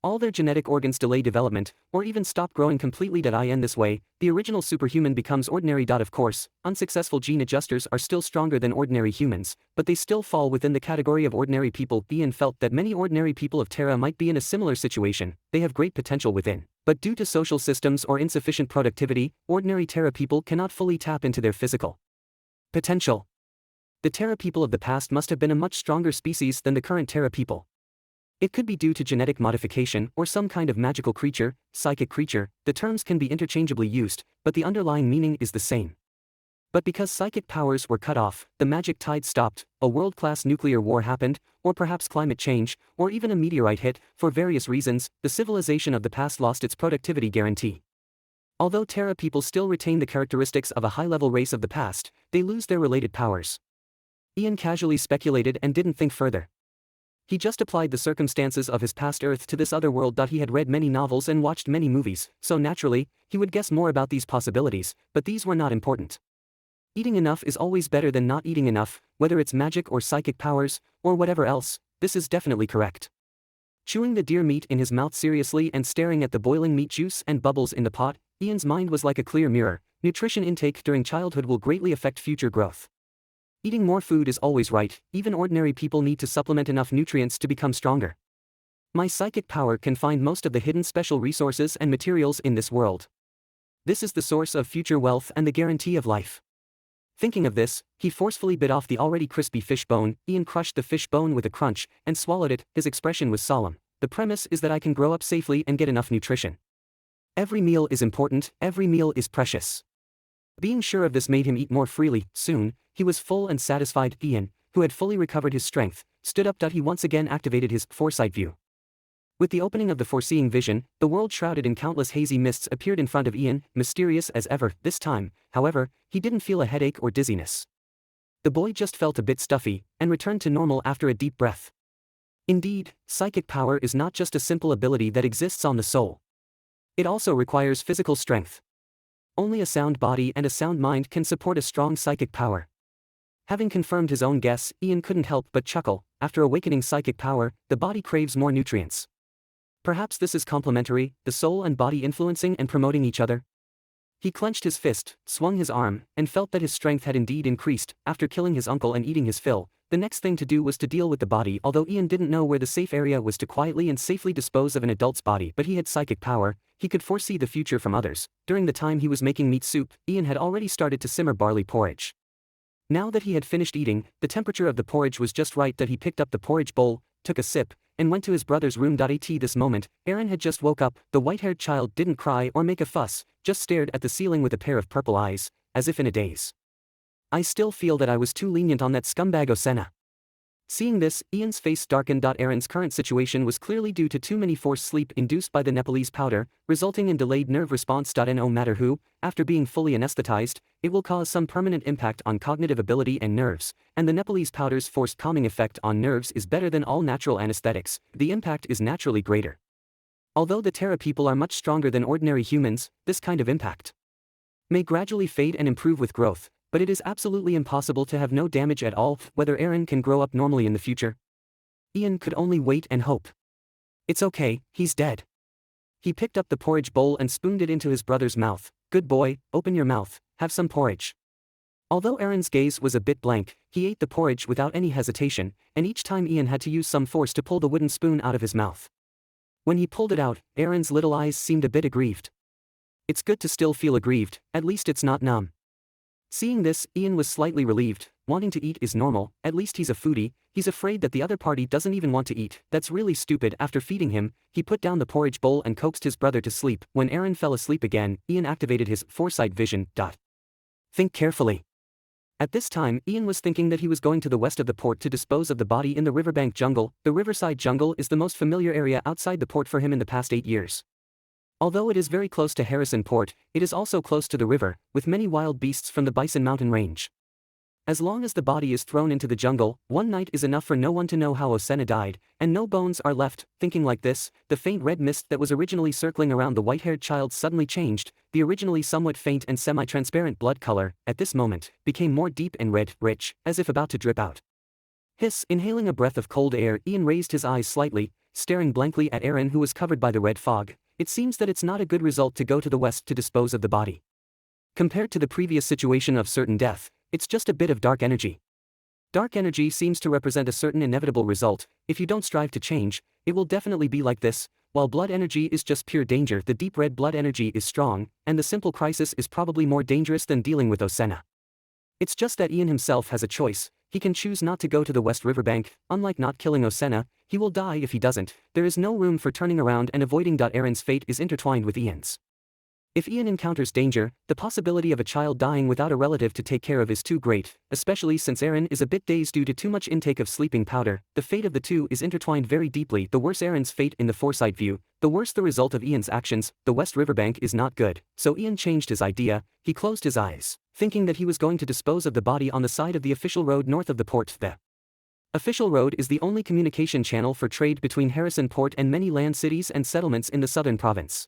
all their genetic organs delay development, or even stop growing completely. In this way, the original superhuman becomes ordinary. Of course, unsuccessful gene adjusters are still stronger than ordinary humans, but they still fall within the category of ordinary people. Ian felt that many ordinary people of Terra might be in a similar situation. They have great potential within, but due to social systems or insufficient productivity, ordinary Terra people cannot fully tap into their physical potential. The Terra people of the past must have been a much stronger species than the current Terra people. It could be due to genetic modification or some kind of magical creature, psychic creature. The terms can be interchangeably used, but the underlying meaning is the same. But because psychic powers were cut off, the magic tide stopped, a world-class nuclear war happened, or perhaps climate change, or even a meteorite hit. For various reasons, the civilization of the past lost its productivity guarantee. Although Terra people still retain the characteristics of a high-level race of the past, they lose their related powers. Ian casually speculated and didn't think further. He just applied the circumstances of his past Earth to this other world. He had read many novels and watched many movies, so naturally, he would guess more about these possibilities, but these were not important. Eating enough is always better than not eating enough, whether it's magic or psychic powers, or whatever else. This is definitely correct. Chewing the deer meat in his mouth seriously and staring at the boiling meat juice and bubbles in the pot, Ian's mind was like a clear mirror. Nutrition intake during childhood will greatly affect future growth. Eating more food is always right. Even ordinary people need to supplement enough nutrients to become stronger. My psychic power can find most of the hidden special resources and materials in this world. This is the source of future wealth and the guarantee of life. Thinking of this, he forcefully bit off the already crispy fish bone. Ian crushed the fish bone with a crunch and swallowed it. His expression was solemn. The premise is that I can grow up safely and get enough nutrition. Every meal is important, every meal is precious. Being sure of this made him eat more freely. Soon, he was full and satisfied. Ian, who had fully recovered his strength, stood up. He once again activated his foresight view. With the opening of the foreseeing vision, the world shrouded in countless hazy mists appeared in front of Ian, mysterious as ever. This time, however, he didn't feel a headache or dizziness. The boy just felt a bit stuffy, and returned to normal after a deep breath. Indeed, psychic power is not just a simple ability that exists on the soul. It also requires physical strength. Only a sound body and a sound mind can support a strong psychic power. Having confirmed his own guess, Ian couldn't help but chuckle. After awakening psychic power, the body craves more nutrients. Perhaps this is complementary, the soul and body influencing and promoting each other. He clenched his fist, swung his arm, and felt that his strength had indeed increased. After killing his uncle and eating his fill, the next thing to do was to deal with the body. Although Ian didn't know where the safe area was to quietly and safely dispose of an adult's body, but he had psychic power, he could foresee the future from others. During the time he was making meat soup, Ian had already started to simmer barley porridge. Now that he had finished eating, the temperature of the porridge was just right. He picked up the porridge bowl, took a sip, and went to his brother's room. At this moment, Aaron had just woke up. The white-haired child didn't cry or make a fuss, just stared at the ceiling with a pair of purple eyes, as if in a daze. I still feel that I was too lenient on that scumbag Osena. Seeing this, Ian's face darkened. Aaron's current situation was clearly due to too many forced sleep induced by the Nepalese powder, resulting in delayed nerve response. No matter who, after being fully anesthetized, it will cause some permanent impact on cognitive ability and nerves, and the Nepalese powder's forced calming effect on nerves is better than all natural anesthetics. The impact is naturally greater. Although the Terra people are much stronger than ordinary humans, this kind of impact may gradually fade and improve with growth, but it is absolutely impossible to have no damage at all. Whether Aaron can grow up normally in the future, Ian could only wait and hope. It's okay, he's dead. He picked up the porridge bowl and spooned it into his brother's mouth. Good boy, open your mouth, have some porridge. Although Aaron's gaze was a bit blank, he ate the porridge without any hesitation, and each time Ian had to use some force to pull the wooden spoon out of his mouth. When he pulled it out, Aaron's little eyes seemed a bit aggrieved. It's good to still feel aggrieved, at least it's not numb. Seeing this, Ian was slightly relieved. Wanting to eat is normal, at least he's a foodie. He's afraid that the other party doesn't even want to eat. That's really stupid. After feeding him, he put down the porridge bowl and coaxed his brother to sleep. When Aaron fell asleep again, Ian activated his foresight vision. Think carefully. At this time, Ian was thinking that he was going to the west of the port to dispose of the body in the riverbank jungle. The riverside jungle is the most familiar area outside the port for him in the past 8 years. Although it is very close to Harrison Port, it is also close to the river, with many wild beasts from the Bison Mountain Range. As long as the body is thrown into the jungle, one night is enough for no one to know how Osena died, and no bones are left. Thinking like this, the faint red mist that was originally circling around the white-haired child suddenly changed. The originally somewhat faint and semi-transparent blood color, at this moment, became more deep and red, rich, as if about to drip out. Hiss! Inhaling a breath of cold air, Ian raised his eyes slightly, staring blankly at Aaron, who was covered by the red fog. It seems that it's not a good result to go to the west to dispose of the body. Compared to the previous situation of certain death, it's just a bit of dark energy. Dark energy seems to represent a certain inevitable result. If you don't strive to change, it will definitely be like this. While blood energy is just pure danger, the deep red blood energy is strong, and the simple crisis is probably more dangerous than dealing with Osena. It's just that Ian himself has a choice. he can choose not to go to the West Riverbank. Unlike not killing Osena, he will die if he doesn't. There is no room for turning around and avoiding. Aaron's fate is intertwined with Ian's. If Ian encounters danger, the possibility of a child dying without a relative to take care of is too great, especially since Aaron is a bit dazed due to too much intake of sleeping powder. The fate of the two is intertwined very deeply. The worse Aaron's fate in the foresight view, the worse the result of Ian's actions. The West Riverbank is not good, so Ian changed his idea. He closed his eyes, thinking that he was going to dispose of the body on the side of the official road north of the port. The official road is the only communication channel for trade between Harrison Port and many land cities and settlements in the southern province.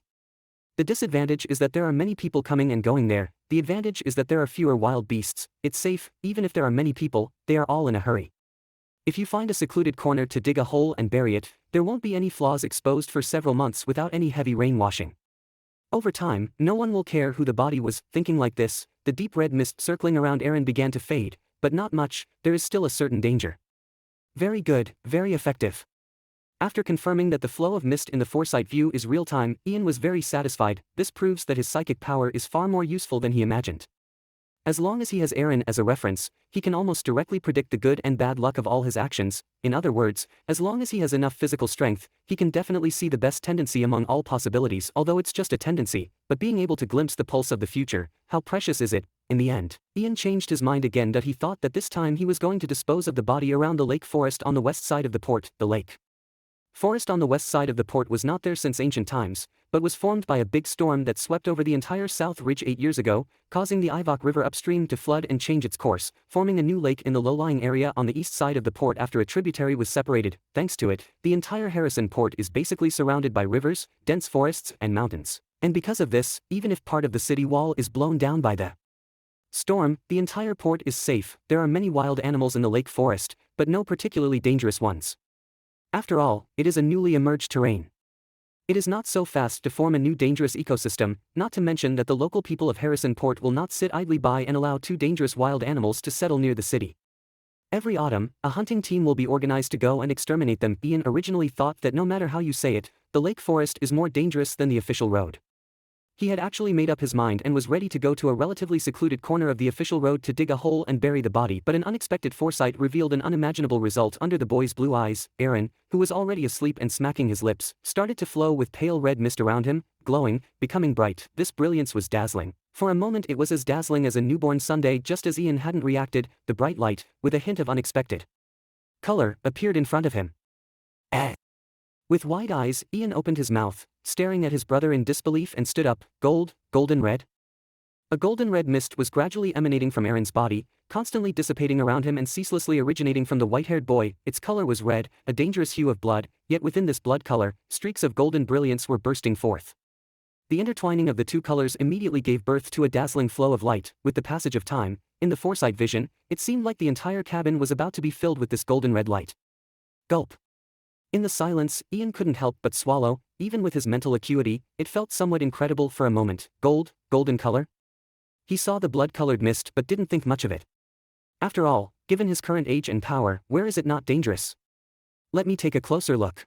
The disadvantage is that there are many people coming and going there. The advantage is that there are fewer wild beasts. It's safe. Even if there are many people, they are all in a hurry. If you find a secluded corner to dig a hole and bury it, there won't be any flaws exposed for several months without any heavy rain washing. Over time, no one will care who the body was. Thinking like this, the deep red mist circling around Aaron began to fade, but not much. There is still a certain danger. Very good, very effective. After confirming that the flow of mist in the foresight view is real-time, Ian was very satisfied. This proves that his psychic power is far more useful than he imagined. As long as he has Aaron as a reference, he can almost directly predict the good and bad luck of all his actions. In other words, as long as he has enough physical strength, he can definitely see the best tendency among all possibilities. Although it's just a tendency, but being able to glimpse the pulse of the future, how precious is it? In the end, Ian changed his mind again. He thought that this time he was going to dispose of the body around the lake forest on the west side of the port. The lake forest on the west side of the port was not there since ancient times, but was formed by a big storm that swept over the entire South Ridge 8 years ago, causing the Ivok River upstream to flood and change its course, forming a new lake in the low-lying area on the east side of the port after a tributary was separated. Thanks to it, the entire Harrison Port is basically surrounded by rivers, dense forests, and mountains. And because of this, even if part of the city wall is blown down by the storm, the entire port is safe. There are many wild animals in the lake forest, but no particularly dangerous ones. After all, it is a newly emerged terrain. It is not so fast to form a new dangerous ecosystem, not to mention that the local people of Harrison Port will not sit idly by and allow two dangerous wild animals to settle near the city. Every autumn, a hunting team will be organized to go and exterminate them. Ian originally thought that no matter how you say it, the lake forest is more dangerous than the official road. He had actually made up his mind and was ready to go to a relatively secluded corner of the official road to dig a hole and bury the body, but an unexpected foresight revealed an unimaginable result. Under the boy's blue eyes, Aaron, who was already asleep and smacking his lips, started to flow with pale red mist around him, glowing, becoming bright. This brilliance was dazzling. For a moment it was as dazzling as a newborn Sunday. Just as Ian hadn't reacted, the bright light, with a hint of unexpected color, appeared in front of him. With wide eyes, Ian opened his mouth, staring at his brother in disbelief, and stood up. Golden red? A golden red mist was gradually emanating from Aaron's body, constantly dissipating around him and ceaselessly originating from the white-haired boy. Its color was red, a dangerous hue of blood, yet within this blood color, streaks of golden brilliance were bursting forth. The intertwining of the two colors immediately gave birth to a dazzling flow of light. With the passage of time, in the foresight vision, it seemed like the entire cabin was about to be filled with this golden red light. Gulp. In the silence, Ian couldn't help but swallow. Even with his mental acuity, it felt somewhat incredible for a moment. Golden color? He saw the blood-colored mist but didn't think much of it. After all, given his current age and power, where is it not dangerous? Let me take a closer look.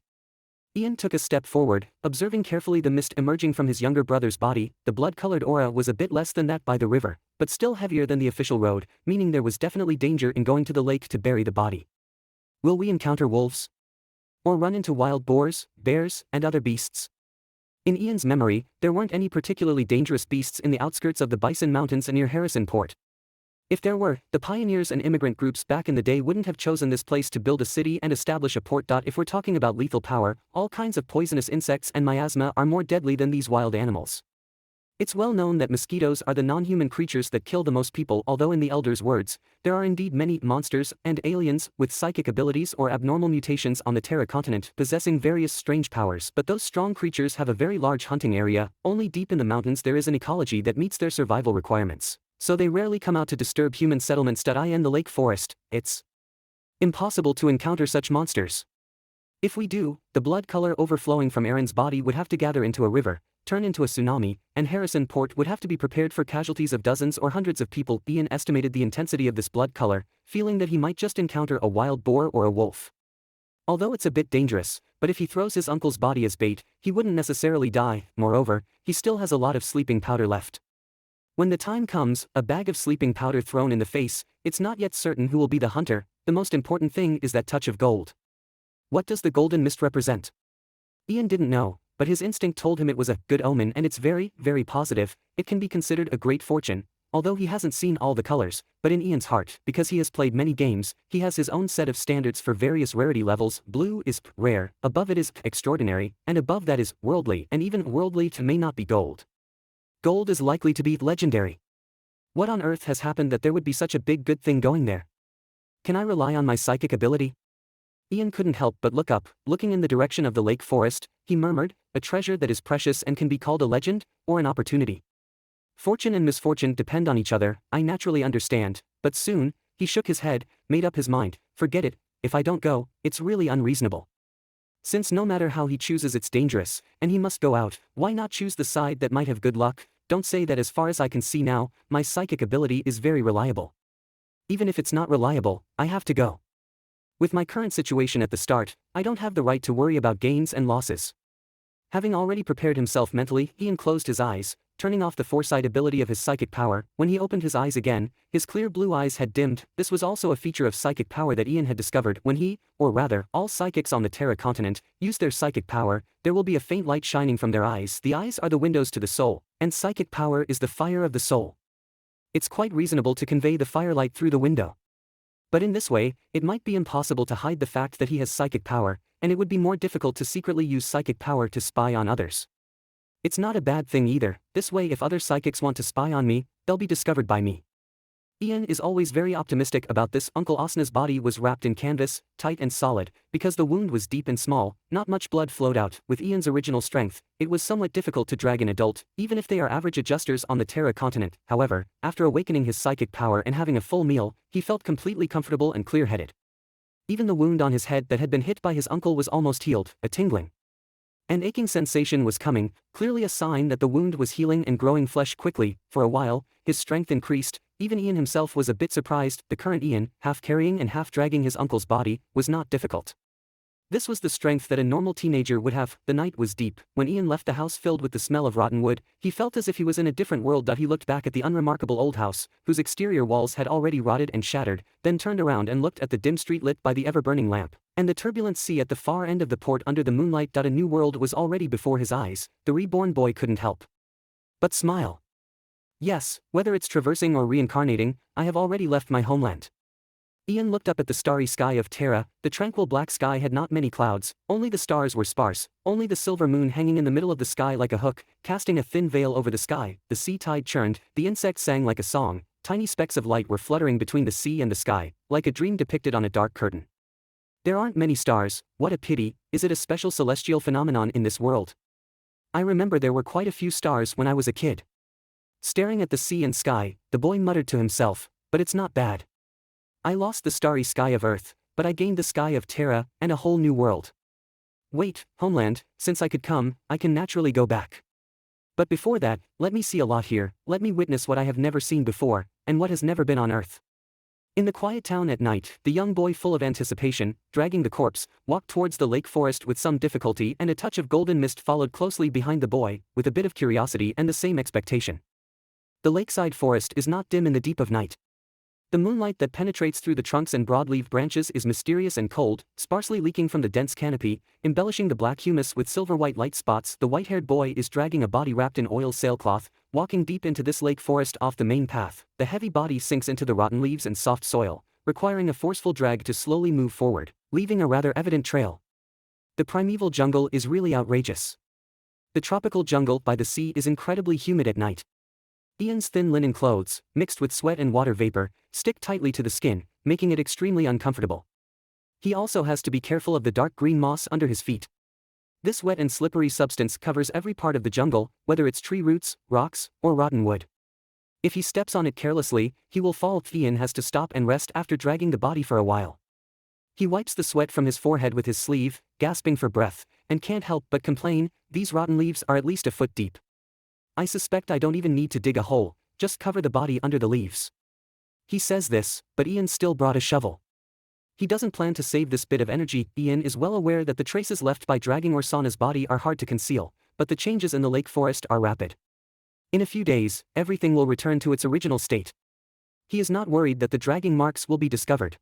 Ian took a step forward, observing carefully the mist emerging from his younger brother's body. The blood-colored aura was a bit less than that by the river, but still heavier than the official road, meaning there was definitely danger in going to the lake to bury the body. Will we encounter wolves? Or run into wild boars, bears, and other beasts? In Ian's memory, there weren't any particularly dangerous beasts in the outskirts of the Bison Mountains near Harrison Port. If there were, the pioneers and immigrant groups back in the day wouldn't have chosen this place to build a city and establish a port. If we're talking about lethal power, all kinds of poisonous insects and miasma are more deadly than these wild animals. It's well known that mosquitoes are the non-human creatures that kill the most people, although in the Elder's words, there are indeed many monsters and aliens with psychic abilities or abnormal mutations on the Terra continent possessing various strange powers, but those strong creatures have a very large hunting area. Only deep in the mountains there is an ecology that meets their survival requirements, so they rarely come out to disturb human settlements. In the lake forest, it's impossible to encounter such monsters. If we do, the blood color overflowing from Aaron's body would have to gather into a river, turn into a tsunami, and Harrison Port would have to be prepared for casualties of dozens or hundreds of people. Ian estimated the intensity of this blood color, feeling that he might just encounter a wild boar or a wolf. Although it's a bit dangerous, but if he throws his uncle's body as bait, he wouldn't necessarily die. Moreover, he still has a lot of sleeping powder left. When the time comes, a bag of sleeping powder thrown in the face, it's not yet certain who will be the hunter. The most important thing is that touch of gold. What does the golden mist represent? Ian didn't know, but his instinct told him it was a good omen, and it's very, very positive. It can be considered a great fortune, although he hasn't seen all the colors. But in Ian's heart, because he has played many games, he has his own set of standards for various rarity levels. Blue is rare, above it is extraordinary, and above that is worldly, and even worldly may not be gold. Gold is likely to be legendary. What on earth has happened that there would be such a big good thing going there? Can I rely on my psychic ability? Ian couldn't help but look up. Looking in the direction of the lake forest, he murmured, a treasure that is precious and can be called a legend, or an opportunity. Fortune and misfortune depend on each other, I naturally understand, but soon, he shook his head, made up his mind, forget it, if I don't go, it's really unreasonable. Since no matter how he chooses it's dangerous, and he must go out, why not choose the side that might have good luck? Don't say that. As far as I can see now, my psychic ability is very reliable. Even if it's not reliable, I have to go. With my current situation at the start, I don't have the right to worry about gains and losses. Having already prepared himself mentally, Ian closed his eyes, turning off the foresight ability of his psychic power. When he opened his eyes again, his clear blue eyes had dimmed. This was also a feature of psychic power that Ian had discovered. When he, or rather, all psychics on the Terra continent, use their psychic power, there will be a faint light shining from their eyes. The eyes are the windows to the soul, and psychic power is the fire of the soul. It's quite reasonable to convey the firelight through the window. But in this way, it might be impossible to hide the fact that he has psychic power, and it would be more difficult to secretly use psychic power to spy on others. It's not a bad thing either. This way, if other psychics want to spy on me, they'll be discovered by me. Ian is always very optimistic about this. Uncle Osna's body was wrapped in canvas, tight and solid, because the wound was deep and small, not much blood flowed out. With Ian's original strength, it was somewhat difficult to drag an adult, even if they are average adjusters on the Terra continent. However, after awakening his psychic power and having a full meal, he felt completely comfortable and clear-headed. Even the wound on his head that had been hit by his uncle was almost healed. A tingling and aching sensation was coming, clearly a sign that the wound was healing and growing flesh quickly. For a while, his strength increased. Even Ian himself was a bit surprised. The current Ian, half carrying and half dragging his uncle's body, was not difficult. This was the strength that a normal teenager would have. The night was deep. When Ian left the house filled with the smell of rotten wood, he felt as if he was in a different world. He looked back at the unremarkable old house, whose exterior walls had already rotted and shattered, then turned around and looked at the dim street lit by the ever-burning lamp, and the turbulent sea at the far end of the port under the moonlight. A new world was already before his eyes. The reborn boy couldn't help but smile. Yes, whether it's traversing or reincarnating, I have already left my homeland. Ian looked up at the starry sky of Terra. The tranquil black sky had not many clouds, only the stars were sparse, only the silver moon hanging in the middle of the sky like a hook, casting a thin veil over the sky. The sea tide churned, the insects sang like a song, tiny specks of light were fluttering between the sea and the sky, like a dream depicted on a dark curtain. There aren't many stars, what a pity. Is it a special celestial phenomenon in this world? I remember there were quite a few stars when I was a kid. Staring at the sea and sky, the boy muttered to himself, but it's not bad. I lost the starry sky of Earth, but I gained the sky of Terra, and a whole new world. Wait, homeland, since I could come, I can naturally go back. But before that, let me see a lot here, let me witness what I have never seen before, and what has never been on Earth. In the quiet town at night, the young boy, full of anticipation, dragging the corpse, walked towards the lake forest with some difficulty, and a touch of golden mist followed closely behind the boy, with a bit of curiosity and the same expectation. The lakeside forest is not dim in the deep of night. The moonlight that penetrates through the trunks and broad-leaved branches is mysterious and cold, sparsely leaking from the dense canopy, embellishing the black humus with silver-white light spots. The white-haired boy is dragging a body wrapped in oil sailcloth, walking deep into this lake forest off the main path. The heavy body sinks into the rotten leaves and soft soil, requiring a forceful drag to slowly move forward, leaving a rather evident trail. The primeval jungle is really outrageous. The tropical jungle by the sea is incredibly humid at night. Ian's thin linen clothes, mixed with sweat and water vapor, stick tightly to the skin, making it extremely uncomfortable. He also has to be careful of the dark green moss under his feet. This wet and slippery substance covers every part of the jungle, whether it's tree roots, rocks, or rotten wood. If he steps on it carelessly, he will fall. Ian has to stop and rest after dragging the body for a while. He wipes the sweat from his forehead with his sleeve, gasping for breath, and can't help but complain, these rotten leaves are at least a foot deep. I suspect I don't even need to dig a hole, just cover the body under the leaves. He says this, but Ian still brought a shovel. He doesn't plan to save this bit of energy. Ian is well aware that the traces left by dragging Orsana's body are hard to conceal, but the changes in the lake forest are rapid. In a few days, everything will return to its original state. He is not worried that the dragging marks will be discovered.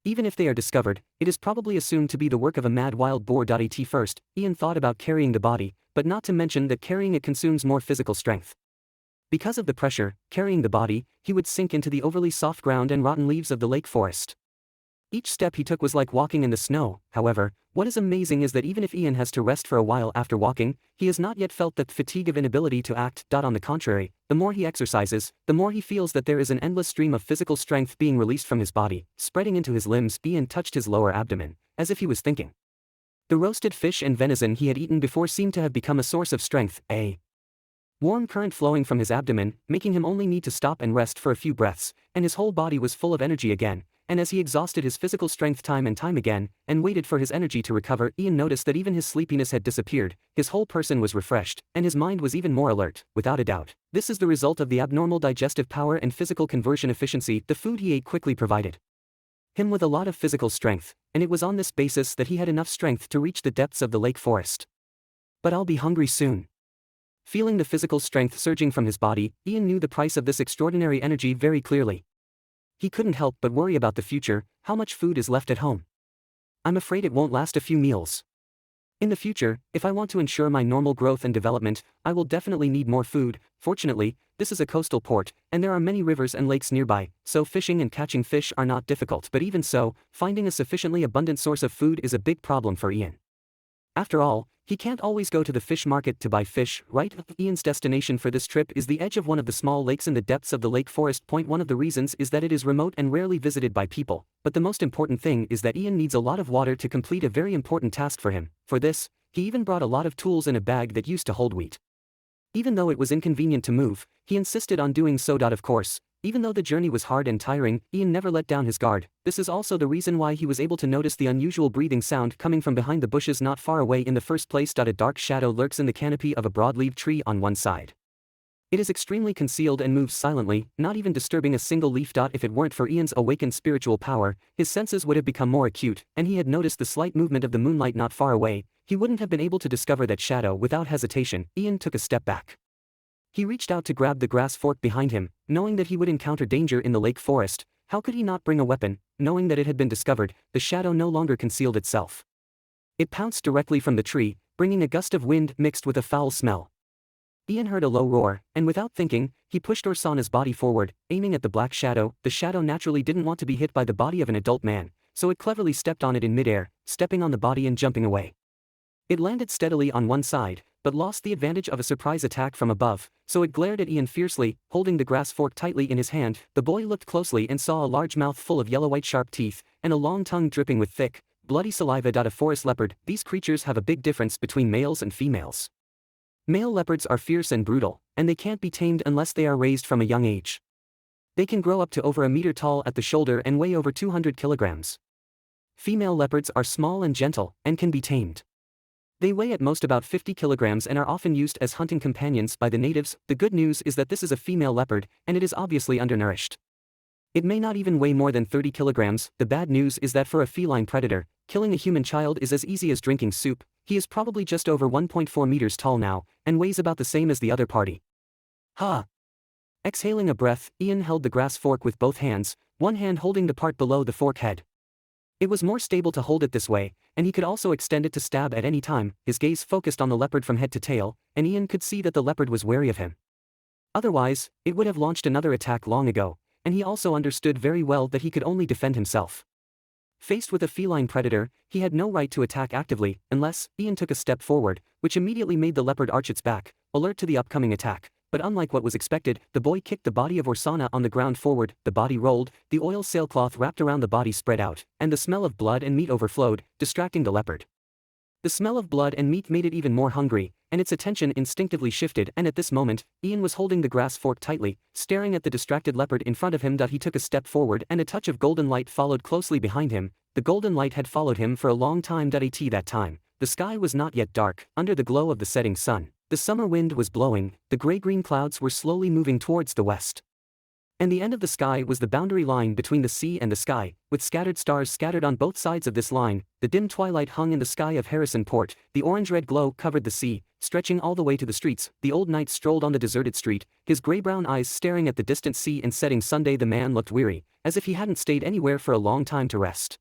Even if they are discovered, it is probably assumed to be the work of a mad wild boar. At first, Ian thought about carrying the body, but not to mention that carrying it consumes more physical strength. Because of the pressure, carrying the body, he would sink into the overly soft ground and rotten leaves of the lake forest. Each step he took was like walking in the snow. However, what is amazing is that even if Ian has to rest for a while after walking, he has not yet felt that fatigue of inability to act. On the contrary, the more he exercises, the more he feels that there is an endless stream of physical strength being released from his body, spreading into his limbs. Ian touched his lower abdomen, as if he was thinking. The roasted fish and venison he had eaten before seemed to have become a source of strength, a warm current flowing from his abdomen, making him only need to stop and rest for a few breaths, and his whole body was full of energy again. And as he exhausted his physical strength time and time again, and waited for his energy to recover, Ian noticed that even his sleepiness had disappeared, his whole person was refreshed, and his mind was even more alert. Without a doubt, this is the result of the abnormal digestive power and physical conversion efficiency the food he ate quickly provided him with a lot of physical strength, and it was on this basis that he had enough strength to reach the depths of the lake forest. But I'll be hungry soon. Feeling the physical strength surging from his body, Ian knew the price of this extraordinary energy very clearly. He couldn't help but worry about the future. How much food is left at home? I'm afraid it won't last a few meals. In the future, if I want to ensure my normal growth and development, I will definitely need more food. Fortunately, this is a coastal port, and there are many rivers and lakes nearby, so fishing and catching fish are not difficult. But even so, finding a sufficiently abundant source of food is a big problem for Ian. After all, he can't always go to the fish market to buy fish, right? Ian's destination for this trip is the edge of one of the small lakes in the depths of the lake forest. One of the reasons is that it is remote and rarely visited by people, but the most important thing is that Ian needs a lot of water to complete a very important task for him. For this, he even brought a lot of tools in a bag that used to hold wheat. Even though it was inconvenient to move, he insisted on doing so. Of course, even though the journey was hard and tiring, Ian never let down his guard. This is also the reason why he was able to notice the unusual breathing sound coming from behind the bushes not far away in the first place. A dark shadow lurks in the canopy of a broad-leaved tree on one side. It is extremely concealed and moves silently, not even disturbing a single leaf. If it weren't for Ian's awakened spiritual power, his senses would have become more acute, and he had noticed the slight movement of the moonlight not far away. He wouldn't have been able to discover that shadow without hesitation. Ian took a step back. He reached out to grab the grass fork behind him, knowing that he would encounter danger in the lake forest. How could he not bring a weapon? Knowing that it had been discovered, the shadow no longer concealed itself. It pounced directly from the tree, bringing a gust of wind mixed with a foul smell. Ian heard a low roar, and without thinking, he pushed Orsana's body forward, aiming at the black shadow. The shadow naturally didn't want to be hit by the body of an adult man, so it cleverly stepped on it in midair, stepping on the body and jumping away. It landed steadily on one side, but lost the advantage of a surprise attack from above, so it glared at Ian fiercely, holding the grass fork tightly in his hand. The boy looked closely and saw a large mouth full of yellow-white sharp teeth, and a long tongue dripping with thick, bloody saliva. A forest leopard. These creatures have a big difference between males and females. Male leopards are fierce and brutal, and they can't be tamed unless they are raised from a young age. They can grow up to over a meter tall at the shoulder and weigh over 200 kilograms. Female leopards are small and gentle, and can be tamed. They weigh at most about 50 kilograms and are often used as hunting companions by the natives. The good news is that this is a female leopard, and it is obviously undernourished. It may not even weigh more than 30 kilograms. The bad news is that for a feline predator, killing a human child is as easy as drinking soup. He is probably just over 1.4 meters tall now, and weighs about the same as the other party. Ha! Exhaling a breath, Ian held the grass fork with both hands, one hand holding the part below the fork head. It was more stable to hold it this way, and he could also extend it to stab at any time. His gaze focused on the leopard from head to tail, and Ian could see that the leopard was wary of him. Otherwise, it would have launched another attack long ago, and he also understood very well that he could only defend himself. Faced with a feline predator, he had no right to attack actively, unless Ian took a step forward, which immediately made the leopard arch its back, alert to the upcoming attack. But unlike what was expected, the boy kicked the body of Orsana on the ground forward. The body rolled, the oil sailcloth wrapped around the body spread out, and the smell of blood and meat overflowed, distracting the leopard. The smell of blood and meat made it even more hungry, and its attention instinctively shifted. And at this moment, Ian was holding the grass fork tightly, staring at the distracted leopard in front of him. He took a step forward, and a touch of golden light followed closely behind him. The golden light had followed him for a long time. That time, the sky was not yet dark. Under the glow of the setting sun, the summer wind was blowing. The gray-green clouds were slowly moving towards the west. And the end of the sky was the boundary line between the sea and the sky, with scattered stars scattered on both sides of this line. The dim twilight hung in the sky of Harrison Port, the orange-red glow covered the sea, stretching all the way to the streets. The old knight strolled on the deserted street, his gray-brown eyes staring at the distant sea and setting Sunday. The man looked weary, as if he hadn't stayed anywhere for a long time to rest.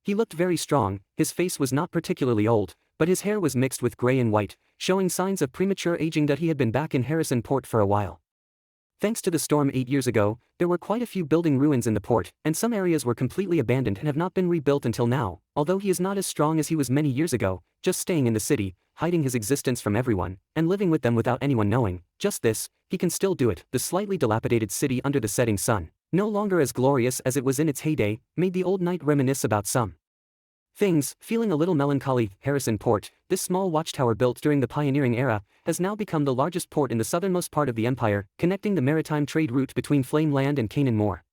He looked very strong, his face was not particularly old, but his hair was mixed with gray and white, showing signs of premature aging that he had been back in Harrison Port for a while. Thanks to the storm 8 years ago, there were quite a few building ruins in the port, and some areas were completely abandoned and have not been rebuilt until now. Although he is not as strong as he was many years ago, just staying in the city, hiding his existence from everyone, and living with them without anyone knowing, just this, he can still do it. The slightly dilapidated city under the setting sun, no longer as glorious as it was in its heyday, made the old knight reminisce about some things. Feeling a little melancholy, Harrison Port, this small watchtower built during the pioneering era, has now become the largest port in the southernmost part of the empire, connecting the maritime trade route between Flame Land and Canaan Moor.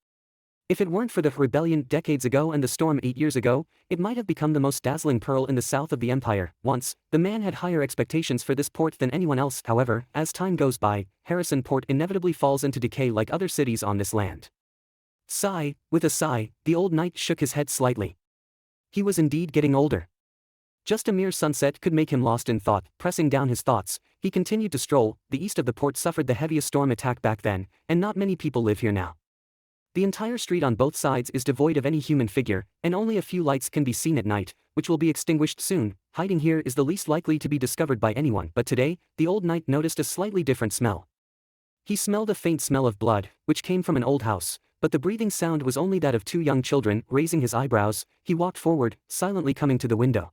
If it weren't for the rebellion decades ago and the storm 8 years ago, it might have become the most dazzling pearl in the south of the empire. Once, the man had higher expectations for this port than anyone else. However, as time goes by, Harrison Port inevitably falls into decay like other cities on this land. Sigh. With a sigh, the old knight shook his head slightly. He was indeed getting older. Just a mere sunset could make him lost in thought. Pressing down his thoughts, he continued to stroll. The east of the port suffered the heaviest storm attack back then, and not many people live here now. The entire street on both sides is devoid of any human figure, and only a few lights can be seen at night, which will be extinguished soon. Hiding here is the least likely to be discovered by anyone. But today, the old knight noticed a slightly different smell. He smelled a faint smell of blood, which came from an old house, but the breathing sound was only that of two young children. Raising his eyebrows, he walked forward, silently coming to the window.